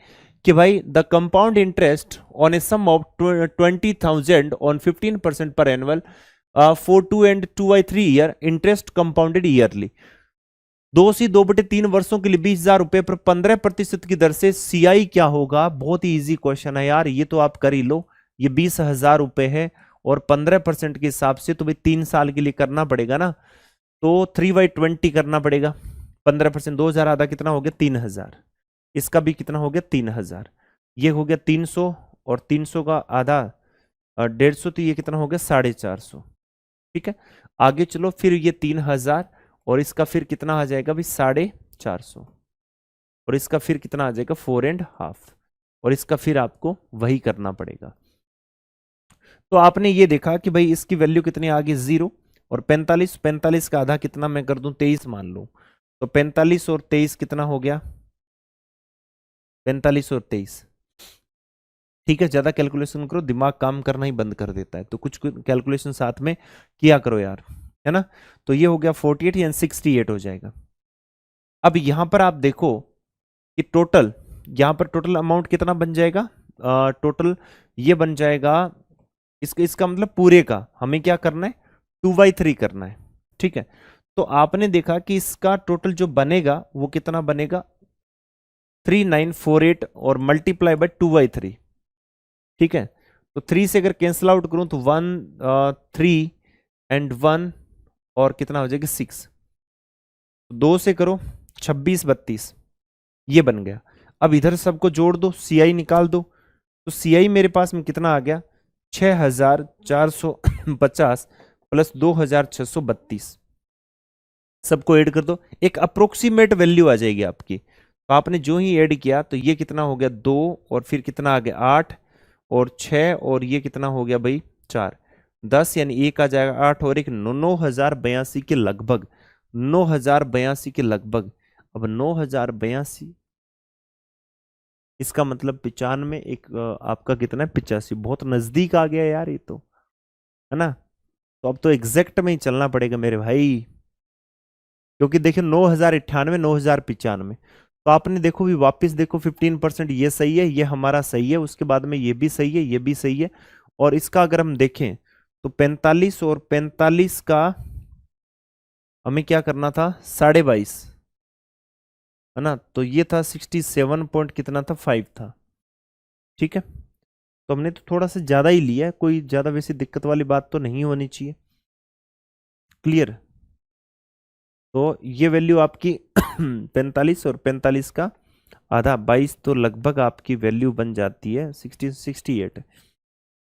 कि भाई the compound interest on a sum of 20,000 on 15% per annual for 2 and 2/3 year, interest compounded yearly, 2/3 वर्षों के लिए 20,000 रुपए पर 15% की दर से CI क्या होगा। बहुत ही इजी क्वेश्चन है यार, ये तो आप कर ही लो। ये 20,000 रुपए है और 15% के हिसाब से तो भाई 3 साल के लिए करना पड़ेगा ना, तो 3/20 करना पड़ेगा। 15% 2,000 आधा कितना हो गया 3,000, इसका भी कितना हो गया 3,000, ये हो गया 300, और 300 का आधा 150, तो ये कितना हो गया 450। ठीक है, आगे चलो, फिर ये 3,000, और इसका फिर कितना आ जाएगा भाई 450, और इसका फिर कितना आ जाएगा 4.5, और इसका फिर आपको वही करना पड़ेगा। तो आपने ये देखा कि भाई इसकी वैल्यू कितनी आ गई 0, और 45 का आधा कितना मैं कर दूं 23 मान लूं, तो 45 और 23 कितना हो गया 45 और 23। ठीक है, ज्यादा कैलकुलेशन करो दिमाग काम करना ही बंद कर देता है, तो कुछ कैलकुलेशन साथ में किया करो यार, है ना। तो ये हो गया 48 यानी 68 हो जाएगा। अब यहां पर आप देखो कि टोटल, यहां पर टोटल अमाउंट कितना बन जाएगा, टोटल ये बन जाएगा, इसका मतलब पूरे का हमें क्या करना है 2/3 करना है। ठीक है, तो आपने देखा कि इसका टोटल जो बनेगा वो कितना बनेगा 3948, और मल्टीप्लाई बाय 2/3। ठीक है, तो 3 से अगर कैंसिल आउट करूं तो 1 3 एंड 1, और कितना हो जाएगा 6, 2 से करो 26 32, ये बन गया। अब इधर सबको जोड़ दो, CI निकाल दो, तो CI मेरे पास में कितना आ गया 6,450 प्लस 2,632, सबको ऐड कर दो, एक अप्रोक्सीमेट वैल्यू आ जाएगी आपकी। तो आपने जो ही ऐड किया तो ये कितना हो गया 2, और फिर कितना आ गया 8 और 6, और ये कितना हो गया भाई 4, 10 यानी एक आ जाएगा 8 और एक 9082 के लगभग, 9082 के लगभग। अब 9082, इसका मतलब 95, एक आपका कितना है 85, बहुत नजदीक आ गया यार ये तो, है ना। तो अब तो एग्जैक्ट में ही चलना पड़ेगा मेरे भाई, क्योंकि देखिए 9098, 9095, तो आपने देखो भी वापस देखो 15%, ये सही है, ये हमारा सही है, उसके बाद में ये भी सही है, ये भी सही है। और इसका अगर हम देखें तो 45 और 45 का हमें क्या करना था, 22.5, है ना। तो ये था 67 पॉइंट कितना था, 5 था। ठीक है, तो हमने तो थोड़ा सा ज्यादा ही लिया है, कोई ज्यादा वैसी दिक्कत वाली बात तो नहीं होनी चाहिए। क्लियर। तो ये वैल्यू आपकी 45 और 45 का आधा 22, तो लगभग आपकी वैल्यू बन जाती है 68।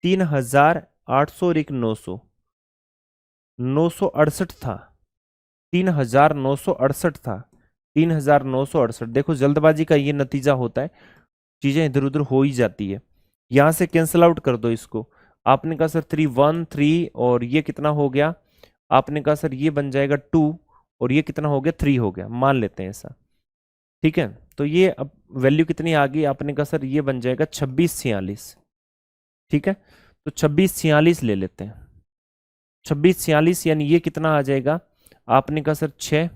3800 और एक 900, 968 था, 3968 था, 3968। देखो जल्दबाजी का ये नतीजा होता है, चीजें इधर उधर हो ही जाती है। यहां से कैंसिल आउट कर दो इसको। आपने कहा सर 313, और ये कितना हो गया, आपने कहा सर ये बन जाएगा 2, और ये कितना हो गया 3 हो गया, मान लेते हैं ऐसा। ठीक है, तो ये अब वैल्यू कितनी आ गई, आपने कहा सर ये बन जाएगा 2646। ठीक है, तो 2646 ले लेते हैं। 2646 यानी ये कितना आ जाएगा, आपने कहा सर 6,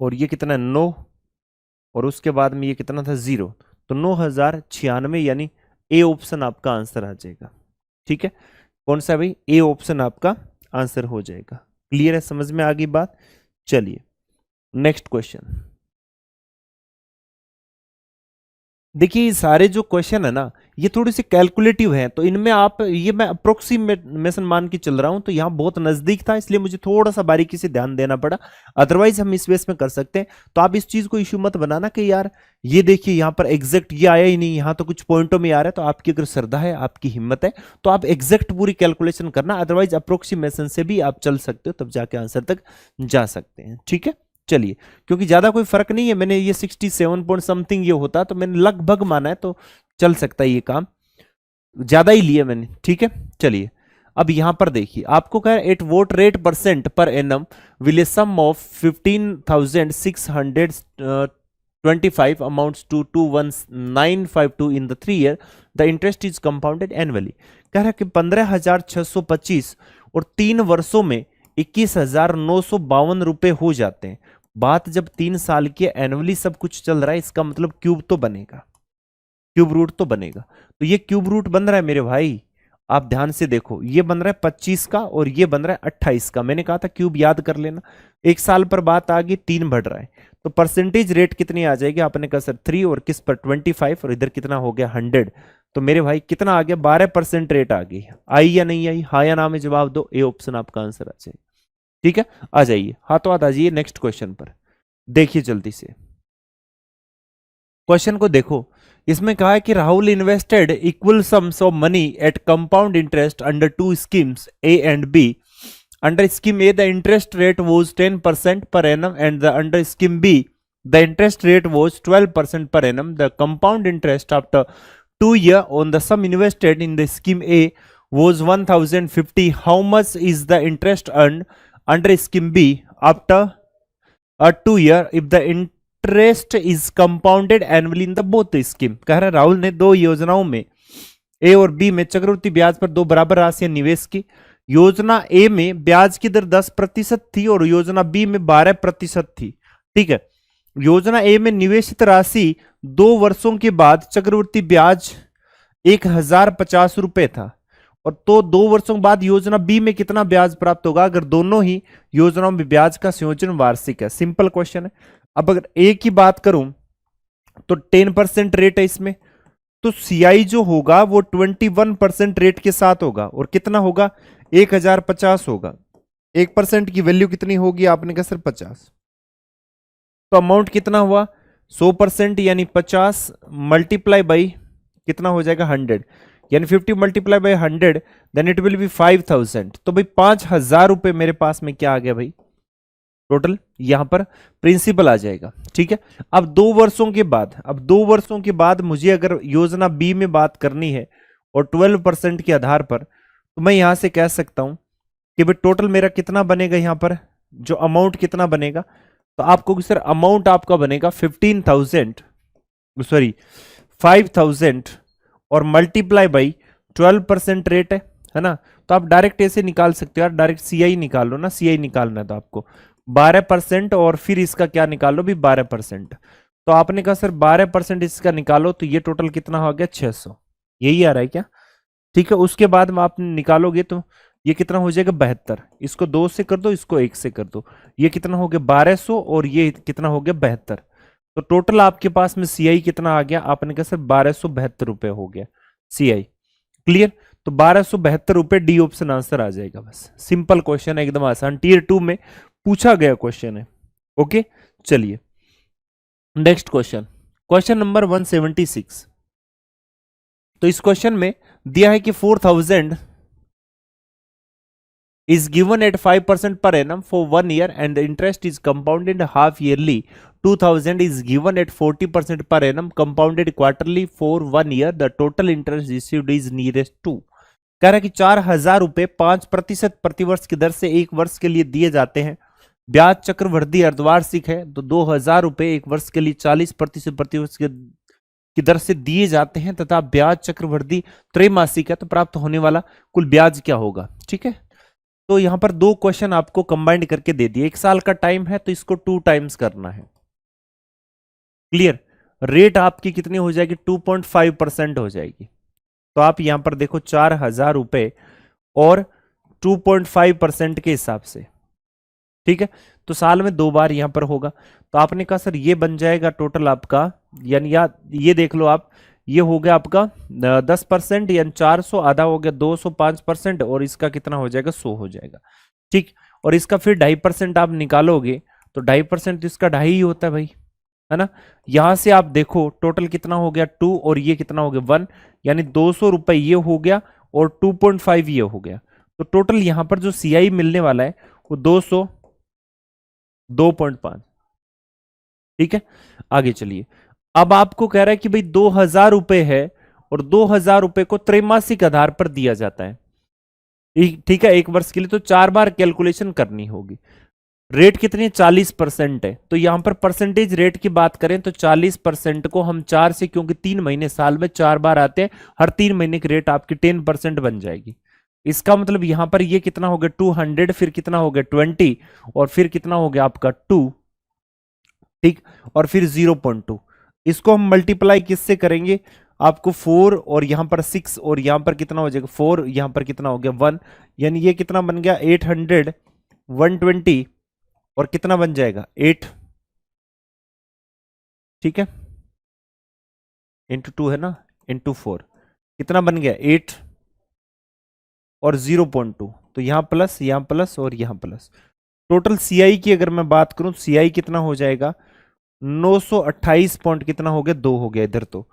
और ये कितना 9, और उसके बाद में ये कितना था 0, तो 9096, यानी ए ऑप्शन आपका आंसर आ जाएगा। ठीक है, कौन सा भाई, ए ऑप्शन आपका आंसर हो जाएगा। क्लियर है, समझ में आ गई बात। चलिए नेक्स्ट क्वेश्चन। देखिए ये सारे जो क्वेश्चन है ना, ये थोड़ी सी कैलकुलेटिव हैं, तो इनमें आप, ये मैं अप्रोक्सीमेशन मान के चल रहा हूं, तो यहाँ बहुत नजदीक था, इसलिए मुझे थोड़ा सा बारीकी से ध्यान देना पड़ा। अदरवाइज हम इस बेस में कर सकते हैं। तो आप इस चीज को इश्यू मत बनाना कि यार ये देखिए यहाँ पर एग्जैक्ट ये आया ही नहीं, यहाँ तो कुछ पॉइंटों में आ रहा है। तो आपकी अगर श्रद्धा है, आपकी हिम्मत है, तो आप एग्जैक्ट पूरी कैलकुलेशन करना, अदरवाइज अप्रोक्सीमेशन से भी आप चल सकते हो, तब जाके आंसर तक जा सकते हैं। ठीक है, चलिए, क्योंकि ज्यादा कोई फर्क नहीं है, मैंने ये 67 पॉइंट समथिंग ये होता, तो मैंने लगभग माना है, तो चल सकता है ये काम, ज्यादा ही लिया मैंने। ठीक है, चलिए अब यहां पर देखिए, आपको कह at what rate percent per annum will a sum of 15,625 amounts to 21952 in the 3 year, the interest is compounded annually. कह रहा है कि 15,625 और 3 वर्षों में 21,952 रुपए हो जाते हैं। बात जब 3 साल की एनुअली सब कुछ चल रहा है, इसका मतलब क्यूब तो बनेगा, क्यूब रूट तो बनेगा। तो ये क्यूब रूट बन रहा है मेरे भाई, आप ध्यान से देखो, ये बन रहा है 25 का और ये बन रहा है 28 का। मैंने कहा था क्यूब याद कर लेना। एक साल पर बात आ गई, 3 बढ़ रहा है, तो परसेंटेज रेट कितनी आ जाएगी, आपने कहा सर 3, और किस पर 25, और इधर कितना हो गया 100। तो मेरे भाई कितना आ गया, 12% रेट आ गई। आई या नहीं आई, हाँ या ना में जवाब दो, ए ऑप्शन आपका आंसर आ जाएगा। ठीक है, आ जाइए, हाथों हाथ आ जाइए नेक्स्ट क्वेश्चन पर। देखिए जल्दी से क्वेश्चन को देखो। इसमें कहा है कि Rahul invested equal sums of money at compound interest under 2 schemes A and B. Under scheme A the interest rate was 10% per annum, and the under scheme B the interest rate was 12% per annum. The compound interest after 2 years on the sum invested in the scheme A was 1050. How much is the interest earned under scheme B after a 2 year if the interest is compounded annually in the both scheme? कह रहा है राहुल ने दो योजनाओं में ए और B में चक्रवृद्धि ब्याज पर दो बराबर राशियां निवेश की। योजना ए में ब्याज की दर 10% थी और योजना बी में 12% थी। ठीक है, योजना ए में निवेशित राशि 2 वर्षों के बाद चक्रवृद्धि ब्याज 1050 रुपए था, और तो 2 वर्षों बाद योजना बी में कितना ब्याज प्राप्त होगा अगर दोनों ही योजनाओं में ब्याज का संयोजन वार्षिक है। सिंपल क्वेश्चन है। अब अगर ए की बात करूं तो 10% रेट है इसमें, तो सीआई जो होगा वो 21% रेट के साथ होगा, और कितना होगा 1050 होगा। 1% की वैल्यू कितनी होगी, आपने कहा सर 50, तो अमाउंट कितना हुआ 100%, यानी 50 मल्टीप्लाई बाई कितना हो जाएगा 100, यानी 50 multiply by 100, then it will be 5000। तो भाई 5000 रुपए मेरे पास में क्या आ गया भाई टोटल, यहां पर प्रिंसिपल आ जाएगा। ठीक है, अब 2 वर्षों के बाद, अब 2 वर्षों के बाद मुझे अगर योजना बी में बात करनी है और 12% के आधार पर, तो तो मैं यहां से कह सकता हूं कि भाई टोटल मेरा कितना बनेगा, यहां पर जो अमाउंट कितना बनेगा, तो आपको सर अमाउंट आपका बनेगा 15,000, सॉरी 5,000 और मल्टीप्लाई बाई 12% रेट है ना। तो आप डायरेक्ट ऐसे निकाल सकते हो यार, डायरेक्ट सीआई निकाल लो ना, सीआई निकालना है तो आपको 12% और फिर इसका क्या निकालो भी 12%। तो आपने कहा सर 12% इसका निकालो, तो ये टोटल कितना हो गया 600, यही आ रहा है क्या? ठीक है, उसके बाद में आप निकालोगे तो ये कितना हो जाएगा 72, इसको 2 से कर दो, इसको 1 से कर दो, ये कितना हो गया 1200 और ये कितना हो गया 72। तो टोटल आपके पास में सीआई कितना आ गया, आपने कहा सर 1272 रुपए हो गया सीआई। क्लियर? तो 1272 रुपए डी ऑप्शन आंसर आ जाएगा। बस सिंपल क्वेश्चन है, एकदम आसान, टीयर 2 में पूछा गया क्वेश्चन है। ओके, चलिए नेक्स्ट क्वेश्चन, क्वेश्चन नंबर 176। तो इस क्वेश्चन में दिया है कि 4,000 is given at 5% per annum for 1 year and the interest is compounded half yearly. 2,000 is given at 40% per annum compounded quarterly for 1 year. The total interest received is nearest to. कह रहा है कि 4,000 रुपए 5% प्रतिवर्ष की दर से 1 वर्ष के लिए दिए जाते हैं। ब्याज चक्रवृद्धि अर्धवार्षिक है, तो 2,000 रुपए 1 वर्ष के लिए 40% प्रतिवर्ष की दर से दिए जाते हैं तथा ब्याज चक्रवृद्धि त्रैमासिक है, तो प्राप्त होने वाला कुल ब्याज क्या होगा? ठीक है, तो यहां पर 2 क्वेश्चन आपको कंबाइंड करके दे दिए। 1 साल का टाइम है तो इसको 2 टाइम्स करना है। क्लियर? रेट आपकी कितनी हो जाएगी? 2.5% हो जाएगी। तो आप यहां पर देखो 4,000 रुपए और 2.5% के हिसाब से, ठीक है, तो साल में 2 बार यहां पर होगा। तो आपने कहा सर ये बन जाएगा टोटल आपका, यानी या ये देख लो आप, ये हो गया आपका 10%, यानी 400, आधा हो गया 205%, और इसका कितना हो जाएगा 100 हो जाएगा। ठीक, और इसका फिर 2.5% आप निकालोगे तो 2.5% तो इसका 2.5 ही होता है भाई, है ना। यहां से आप देखो टोटल कितना हो गया 2 और ये कितना हो गया 1, यानी 200 रुपए ये हो गया और 2.5 ये हो गया। तो टोटल यहां पर जो सीआई मिलने वाला है वो 200 2.5। ठीक है, आगे चलिए। अब आपको कह रहा है कि भाई 2,000 रुपए है और 2,000 रुपए को त्रैमासिक आधार पर दिया जाता है। ठीक है, 1 वर्ष के लिए, तो 4 बार कैलकुलेशन करनी होगी। रेट कितनी है? 40% है। तो यहां पर परसेंटेज रेट की बात करें तो 40% को हम 4 से, क्योंकि 3 महीने साल में 4 बार आते हैं, हर 3 महीने की रेट आपकी 10% बन जाएगी। इसका मतलब यहां पर ये कितना हो गया 200, फिर कितना हो गया 20, और फिर कितना हो गया आपका 2, ठीक, और फिर 0.2। इसको हम मल्टीप्लाई किससे करेंगे? आपको 4 और यहां पर 6 और यहां पर कितना हो जाएगा 4, यहां पर कितना हो गया 1, यानी ये कितना बन गया 800, 120 और कितना बन जाएगा 8। ठीक है, इंटू 2 है ना, इंटू 4 कितना बन गया 8 और 0.2, तो यहां प्लस और यहां प्लस। टोटल सीआई की अगर मैं बात करूं, सीआई कितना हो जाएगा 928 पॉइंट, कितना हो गया 2 हो गया इधर। तो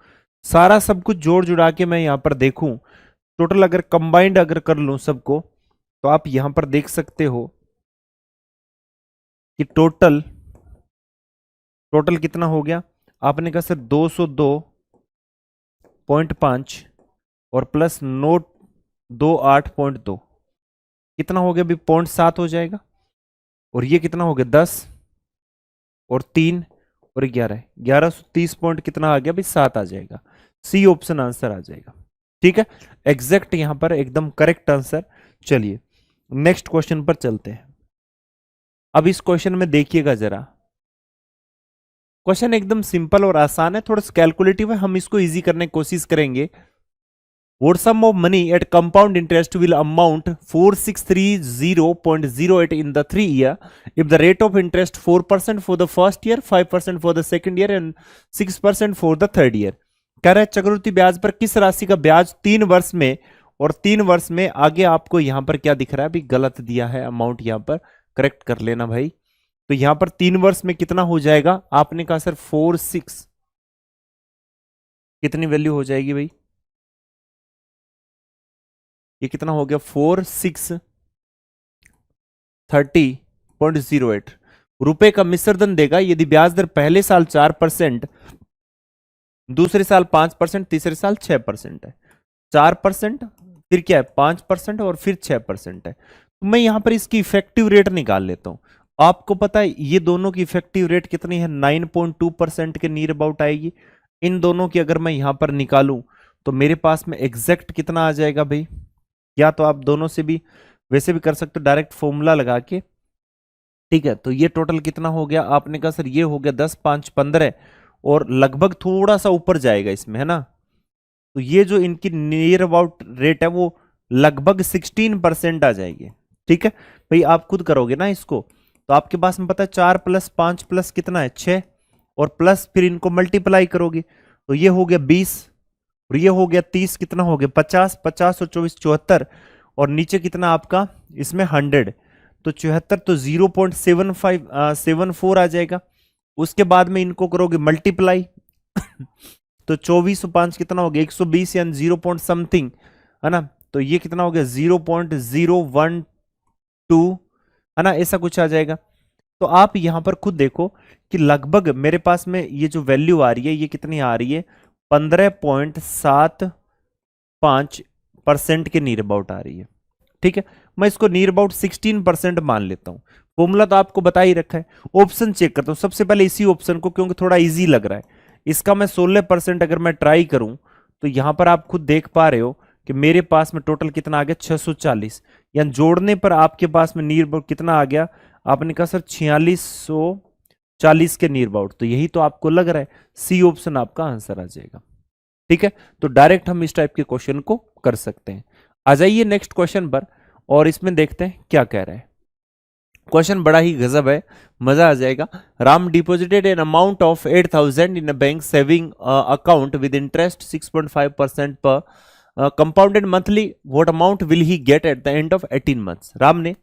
सारा सब कुछ जोड़ जुड़ा के मैं यहां पर देखूं, टोटल अगर कंबाइंड अगर कर लूं सबको, तो आप यहां पर देख सकते हो कि टोटल कितना हो गया। आपने कहा सर 202.5 और प्लस 928.2 कितना हो गया अभी 0.7 हो जाएगा, और ये कितना हो गया 10 और 3 और 11, 1130 पॉइंट कितना आ गया भाई 7 आ जाएगा। सी ऑप्शन आंसर आ जाएगा। ठीक है, एग्जैक्ट यहां पर एकदम करेक्ट आंसर। चलिए नेक्स्ट क्वेश्चन पर चलते हैं। अब इस क्वेश्चन में देखिएगा जरा, क्वेश्चन एकदम सिंपल और आसान है, थोड़ा सा कैलकुलेटिव है, हम इसको इजी करने की कोशिश करेंगे। What sum of money at compound interest will amount 4630.08 in the 3 year if the rate of interest 4% for the first year, 5% for the second year and 6% for the third year। कह रहा है चक्रवृद्धि ब्याज पर किस राशि का ब्याज 3 वर्ष में, और 3 वर्ष में आगे आपको यहां पर क्या दिख रहा है, अभी गलत दिया है अमाउंट, यहां पर करेक्ट कर लेना भाई। तो यहां पर 3 वर्ष में कितना हो जाएगा, आपने कहा सर 46, कितनी वैल्यू हो जाएगी भाई, ये कितना हो गया 4630.08 रुपए का मिश्रधन देगा यदि ब्याज दर पहले साल 4%, दूसरे साल 5%, तीसरे साल 6% है। 4%, फिर क्या है 5% और फिर 6% है। तो मैं यहां पर इसकी इफेक्टिव रेट निकाल लेता हूं। आपको पता है ये दोनों की इफेक्टिव रेट कितनी है, 9.2% के नियर अबाउट आएगी। इन दोनों की अगर मैं यहां पर निकालूं तो मेरे पास में एग्जैक्ट कितना आ जाएगा भाई, या तो आप दोनों से भी वैसे भी कर सकते हो डायरेक्ट फॉर्मूला लगा के। ठीक है, तो ये टोटल कितना हो गया, आपने कहा सर ये हो गया 10, 5, 15 और लगभग थोड़ा सा ऊपर जाएगा इसमें, है ना। तो ये जो इनकी नियर अबाउट रेट है वो लगभग 16% आ जाएगी। ठीक है भाई, आप खुद करोगे ना इसको, तो आपके पास में पता है 4 + 5 + कितना है 6, और प्लस फिर इनको मल्टीप्लाई करोगे तो ये हो गया 20 और ये हो गया 30, कितना हो गया 50, 50 और 24 74, और नीचे कितना आपका इसमें 100, तो 74, तो 0.7574 आ जाएगा। उसके बाद में इनको करोगे मल्टीप्लाई तो 24 और 5 कितना हो गया 120 यानी 0 पॉइंट समथिंग, है ना। तो ये कितना हो गया 0.012, है ना, ऐसा कुछ आ जाएगा। तो आप यहां पर खुद देखो कि लगभग मेरे पास में ये जो वैल्यू आ रही है ये कितनी आ रही है, 15.75% के नियर अबाउट आ रही है। ठीक है, मैं इसको नियर अबाउट 16% मान लेता हूं। फॉर्मूला तो आपको बता ही रखा है। ऑप्शन चेक करता हूं सबसे पहले इसी ऑप्शन को, क्योंकि थोड़ा इजी लग रहा है। इसका मैं 16% अगर मैं ट्राई करूं तो यहां पर आप खुद देख पा रहे हो कि मेरे पास में टोटल कितना आ गया 640, यानी जोड़ने पर आपके पास में नियर अबाउट कितना आ गया, आपने कहा सर 4640 के नियर अबाउट। तो यही तो आपको लग रहा है, सी ऑप्शन आपका आंसर आ जाएगा। ठीक है, तो डायरेक्ट हम इस टाइप के क्वेश्चन को कर सकते हैं। आ जाइए नेक्स्ट क्वेश्चन पर और इसमें देखते हैं क्या कह रहा है। क्वेश्चन बड़ा ही गजब है, मजा आ जाएगा। Ram deposited an amount of 8000 in a bank saving account with interest 6.5% per compounded monthly, what amount will he get at the end of 18 months. Ram ने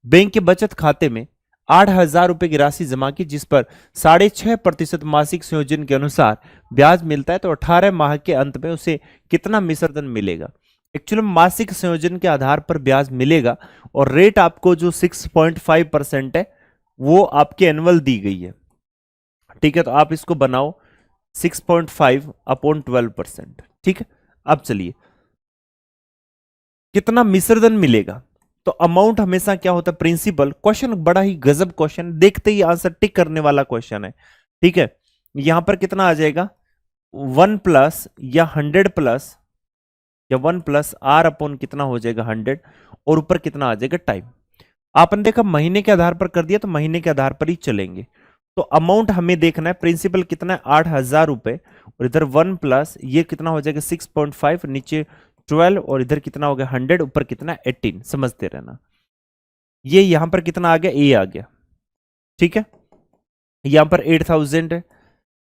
बैंक के बचत खाते में 8000 रुपए की राशि जमा की जिस पर 6.5% मासिक संयोजन के अनुसार ब्याज मिलता है, तो 18 माह के अंत में उसे कितना मिश्रधन मिलेगा। एक्चुअली मासिक संयोजन के आधार पर ब्याज मिलेगा और रेट आपको जो 6.5% है वो आपके एनुअल दी गई है। ठीक है, तो आप इसको बनाओ 6.5/12%। ठीक है, अब चलिए कितना मिश्रधन मिलेगा। तो अमाउंट हमेशा क्या होता है, प्रिंसिपल। क्वेश्चन बड़ा ही गजब क्वेश्चन, देखते ही आंसर टिक करने वाला क्वेश्चन है। ठीक है, यहां पर कितना आ जाएगा 1+ या 100+ या 1+ R/ कितना हो जाएगा 100, और ऊपर कितना आ जाएगा टाइम। आपने देखा महीने के आधार पर कर दिया तो महीने के आधार पर ही चलेंगे। तो अमाउंट हमें देखना है, प्रिंसिपल कितना है 8000 रुपए, और इधर 1+ ये कितना हो जाएगा 6.5, नीचे 12, और इधर कितना हो गया 100, ऊपर कितना 18। समझते रहना, ये यहां पर कितना आ गया ए आ गया। ठीक है, यहां पर 8000 है।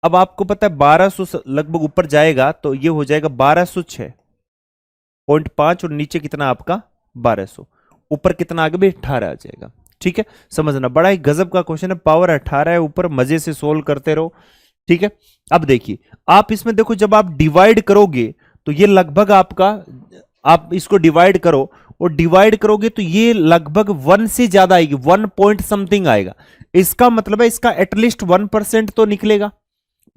अब आपको पता है 1200 लगभग ऊपर जाएगा तो ये हो जाएगा 1206.5, और नीचे कितना आपका 1200, ऊपर कितना आगे भी 18 आ जाएगा। ठीक है, समझना बड़ा ही गजब का क्वेश्चन है, पावर 18 है ऊपर, मजे से सोल्व करते रहो। ठीक है, अब देखिए आप इसमें देखो जब आप डिवाइड करोगे तो ये लगभग आपका, आप इसको डिवाइड करो और डिवाइड करोगे तो ये लगभग 1 से ज्यादा आएगी, 1 पॉइंट समथिंग आएगा। इसका मतलब है इसका एटलीस्ट 1% तो निकलेगा,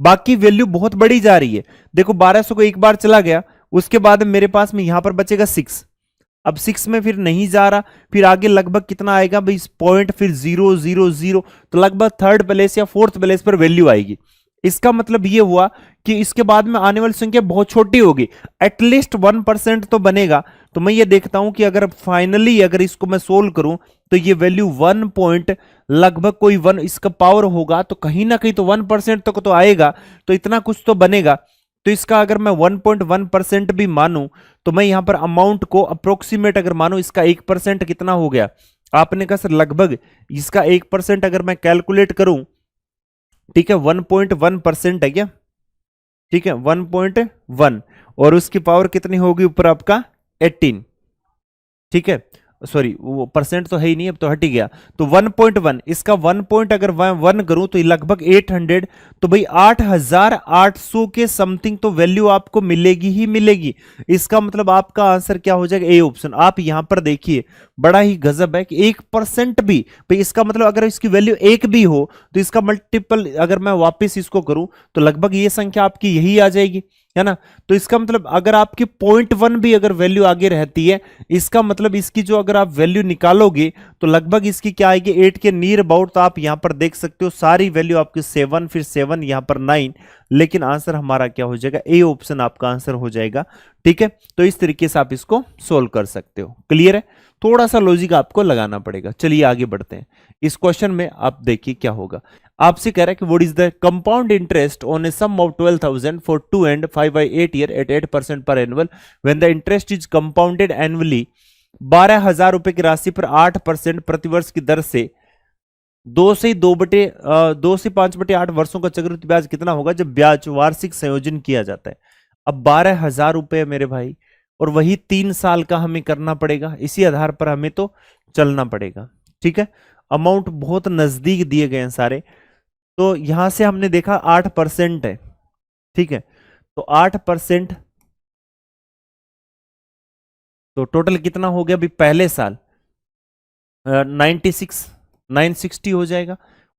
बाकी वैल्यू बहुत बड़ी जा रही है। देखो 1200 को एक बार चला गया, उसके बाद मेरे पास में यहां पर बचेगा 6, अब 6 में फिर नहीं जा रहा, फिर आगे लगभग कितना आएगा भाई पॉइंट, फिर 0 0 0, तो लगभग 3rd प्लेस या 4th प्लेस पर वैल्यू आएगी। इसका मतलब ये हुआ कि इसके बाद में आने वाली संख्या बहुत छोटी होगी, एटलीस्ट 1% तो बनेगा। तो मैं ये देखता हूं कि अगर फाइनली अगर इसको मैं सोल्व करूं तो ये वैल्यू 1 पॉइंट लगभग कोई 1 इसका पावर होगा, तो कहीं ना कहीं तो 1% तक तो आएगा, तो इतना कुछ तो बनेगा। तो इसका अगर मैं 1.1% भी मानूं तो मैं यहां पर अमाउंट को अप्रोक्सीमेट अगर मानूं, इसका 1% कितना हो गया, आपने कहा सर लगभग इसका 1% अगर मैं कैलकुलेट करूं, ठीक है 1.1% है क्या, ठीक है 1.1, और उसकी पावर कितनी होगी ऊपर आपका 18। ठीक है, सॉरी वो परसेंट तो है ही नहीं, अब तो हट ही गया। तो 1.1, इसका 1 पॉइंट अगर 1 करूं तो लगभग 800, तो भाई 8800 के समथिंग तो वैल्यू आपको मिलेगी ही मिलेगी। इसका मतलब आपका आंसर क्या हो जाएगा, ए ऑप्शन। आप यहां पर देखिए बड़ा ही गजब है कि 1% भी, भाई इसका मतलब अगर इसकी वैल्यू 1 भी हो तो इसका मल्टीपल अगर मैं वापस इसको करूं तो लगभग ये संख्या आपकी यही आ जाएगी। है ना। तो इसका मतलब अगर आपकी 0.1 भी अगर वैल्यू आगे रहती है, इसका मतलब इसकी जो अगर आप वैल्यू निकालोगे तो लगभग इसकी क्या आएगी 8 के नियर अबाउट। तो आप यहां पर देख सकते हो सारी वैल्यू आपकी 7, फिर 7 यहां पर 9, लेकिन आंसर हमारा क्या हो जाएगा, ए ऑप्शन आपका आंसर हो जाएगा। ठीक है, तो इस तरीके से आप इसको सोल्व कर सकते हो। क्लियर है, थोड़ा सा लॉजिक आपको लगाना पड़ेगा। चलिए आगे बढ़ते हैं। इस क्वेश्चन में आप देखिए क्या होगा। आपसे कह रहा है कि what is the compound interest on a sum of 12,000 for 2 and 5 by 8 year at 8% per annual when the interest is compounded annually. 12,000 रुपए की राशि पर 8% प्रतिवर्ष की दर से 2 से 5/8 वर्षों का चक्रवृद्धि ब्याज कितना होगा जब ब्याज वार्षिक संयोजन किया जाता है। अब 12,000 रुपए मेरे भाई, और वही 3 साल का हमें करना पड़ेगा, इसी आधार पर हमें तो चलना पड़ेगा। ठीक है, अमाउंट बहुत नजदीक दिए गए हैं सारे। तो यहां से हमने देखा 8% है। ठीक है, तो 8%, तो टोटल कितना हो गया अभी पहले साल 960 हो जाएगा।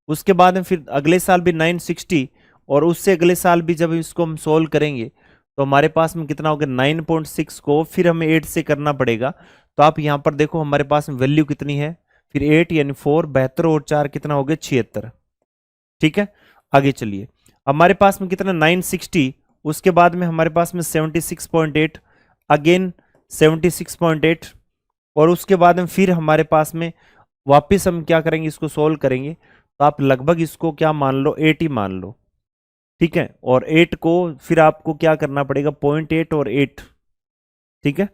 उसके बाद में फिर अगले साल भी 960, और उससे अगले साल भी जब इसको हम सोल्व करेंगे तो हमारे पास में कितना हो गया 9.6 को फिर हमें 8 से करना पड़ेगा। तो आप यहां पर देखो हमारे पास में वैल्यू कितनी है, फिर 8 यानी 4, 72 और 4 कितना हो गया 76। ठीक है, आगे चलिए। हमारे पास में कितना 960, उसके बाद में हमारे पास में 76.8, अगेन 76.8, और उसके बाद में फिर हमारे पास में वापस हम क्या करेंगे, इसको सोल्व करेंगे। तो आप लगभग इसको क्या मान लो 80 मान लो। ठीक है, और 8 को फिर आपको क्या करना पड़ेगा 0.8 और 8। ठीक है,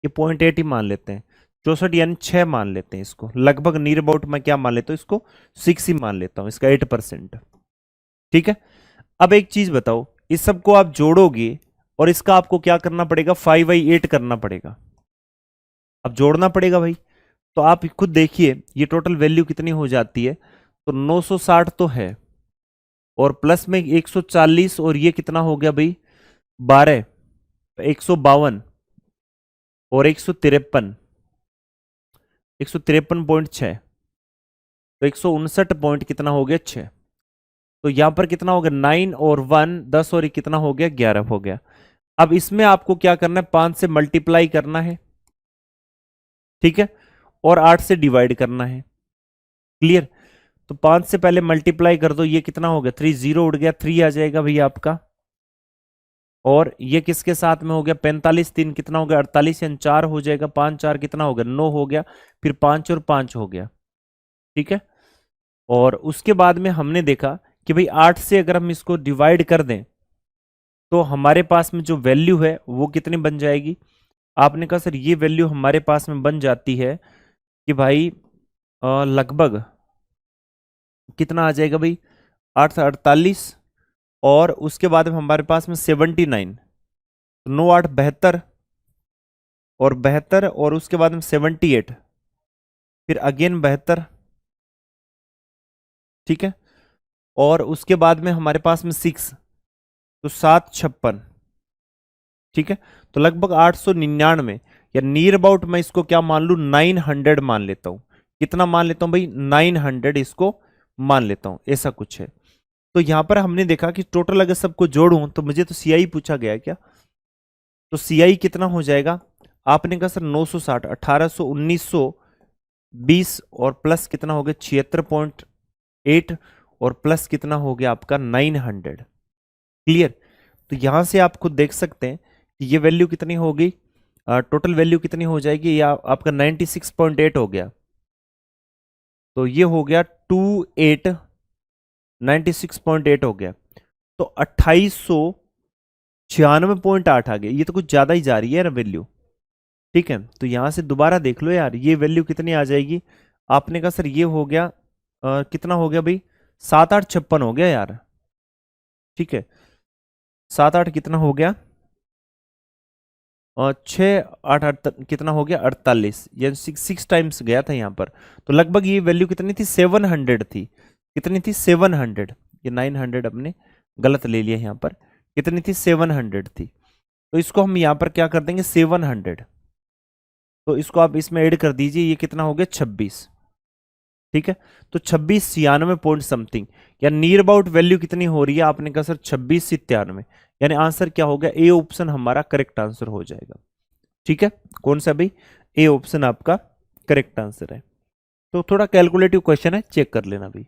ये 0.8 ही मान लेते हैं। 64 यानी 6 मान लेते हैं इसको, लगभग नियर अबाउट मैं क्या मान लेता हूं इसको 6 ही मान लेता हूं, इसका 8%। ठीक है, अब एक चीज बताओ, इस सबको आप जोड़ोगे और इसका आपको क्या करना पड़ेगा 5/8 करना पड़ेगा। अब जोड़ना पड़ेगा भाई, तो आप खुद देखिए ये टोटल वैल्यू कितनी हो जाती है। तो 960 तो है, और प्लस में 140, और ये कितना हो गया भाई 12, 152 और 153, 153.6, तो 159 पॉइंट कितना हो गया 6। तो यहां पर कितना हो गया 9 और 1 10, और ये कितना हो गया 11 हो गया। अब इसमें आपको क्या करना है 5 से मल्टीप्लाई करना है। ठीक है, और 8 से डिवाइड करना है। क्लियर, तो 5 से पहले मल्टीप्लाई कर दो, ये कितना हो गया 3, 0 उड़ गया 3 आ जाएगा भैया आपका। और ये किसके साथ में हो गया 45, 3 कितना हो गया 48, यानी 4 हो जाएगा। 5 4 कितना हो गया 9 हो गया, फिर 5 और 5 हो गया। ठीक है, और उसके बाद में हमने देखा कि भाई 8 से अगर हम इसको डिवाइड कर दें तो हमारे पास में जो वैल्यू है वो कितनी बन जाएगी। आपने कहा सर ये वैल्यू हमारे पास में बन जाती है कि भाई लगभग कितना आ जाएगा भाई 8 48, और उसके बाद में हमारे पास में 79, 9 8 72, और 72, और उसके बाद में 78, फिर अगेन 72। ठीक है, और उसके बाद में हमारे पास में 6, तो 7 56। ठीक है, तो लगभग 899, या नियर अबाउट मैं इसको क्या मान लू 900 मान लेता हूं। कितना मान लेता हूं भाई 900 इसको मान लेता हूं, ऐसा कुछ है। तो यहां पर हमने देखा कि टोटल अगर सबको जोड़ूं तो मुझे तो सीआई पूछा गया है क्या, तो सीआई कितना हो जाएगा। आपने कहा सर 960, 1800, 1900, 20, और प्लस कितना हो गया 76.8, और प्लस कितना हो गया आपका 900। क्लियर, तो यहां से आप खुद देख सकते हैं कि ये वैल्यू कितनी होगी, टोटल वैल्यू कितनी हो जाएगी, या आपका 96.8 हो गया। तो ये हो गया 28 96.8 हो गया, तो 2896.8 आ गया। ये तो कुछ ज्यादा ही जा रही है ना वैल्यू। ठीक है, तो यहां से दोबारा देख लो यार ये वैल्यू कितनी आ जाएगी। आपने कहा सर ये हो गया कितना हो गया भाई 7 8 56 हो गया यार। ठीक है, 7 8 कितना हो गया, और 6 8 8 कितना हो गया 48, ये 6 टाइम्स गया था यहाँ पर। तो लगभग ये वैल्यू कितनी थी 700 थी। कितनी थी 700, ये 900 अपने गलत ले लिया यहाँ पर। कितनी थी 700 थी, तो इसको हम यहाँ पर क्या कर देंगे 700, तो इसको आप इसमें ऐड कर दीजिए, ये कितना हो गया 26। ठीक है, तो 2696 पॉइंट समथिंग या नियर अबाउट वैल्यू कितनी हो रही है, आपने कहा सर 2697, यानी आंसर क्या हो गया, ए ऑप्शन हमारा करेक्ट आंसर हो जाएगा। ठीक है, कौन सा भाई, ए ऑप्शन आपका करेक्ट आंसर है। तो थोड़ा कैलकुलेटिव क्वेश्चन है, चेक कर लेना भाई।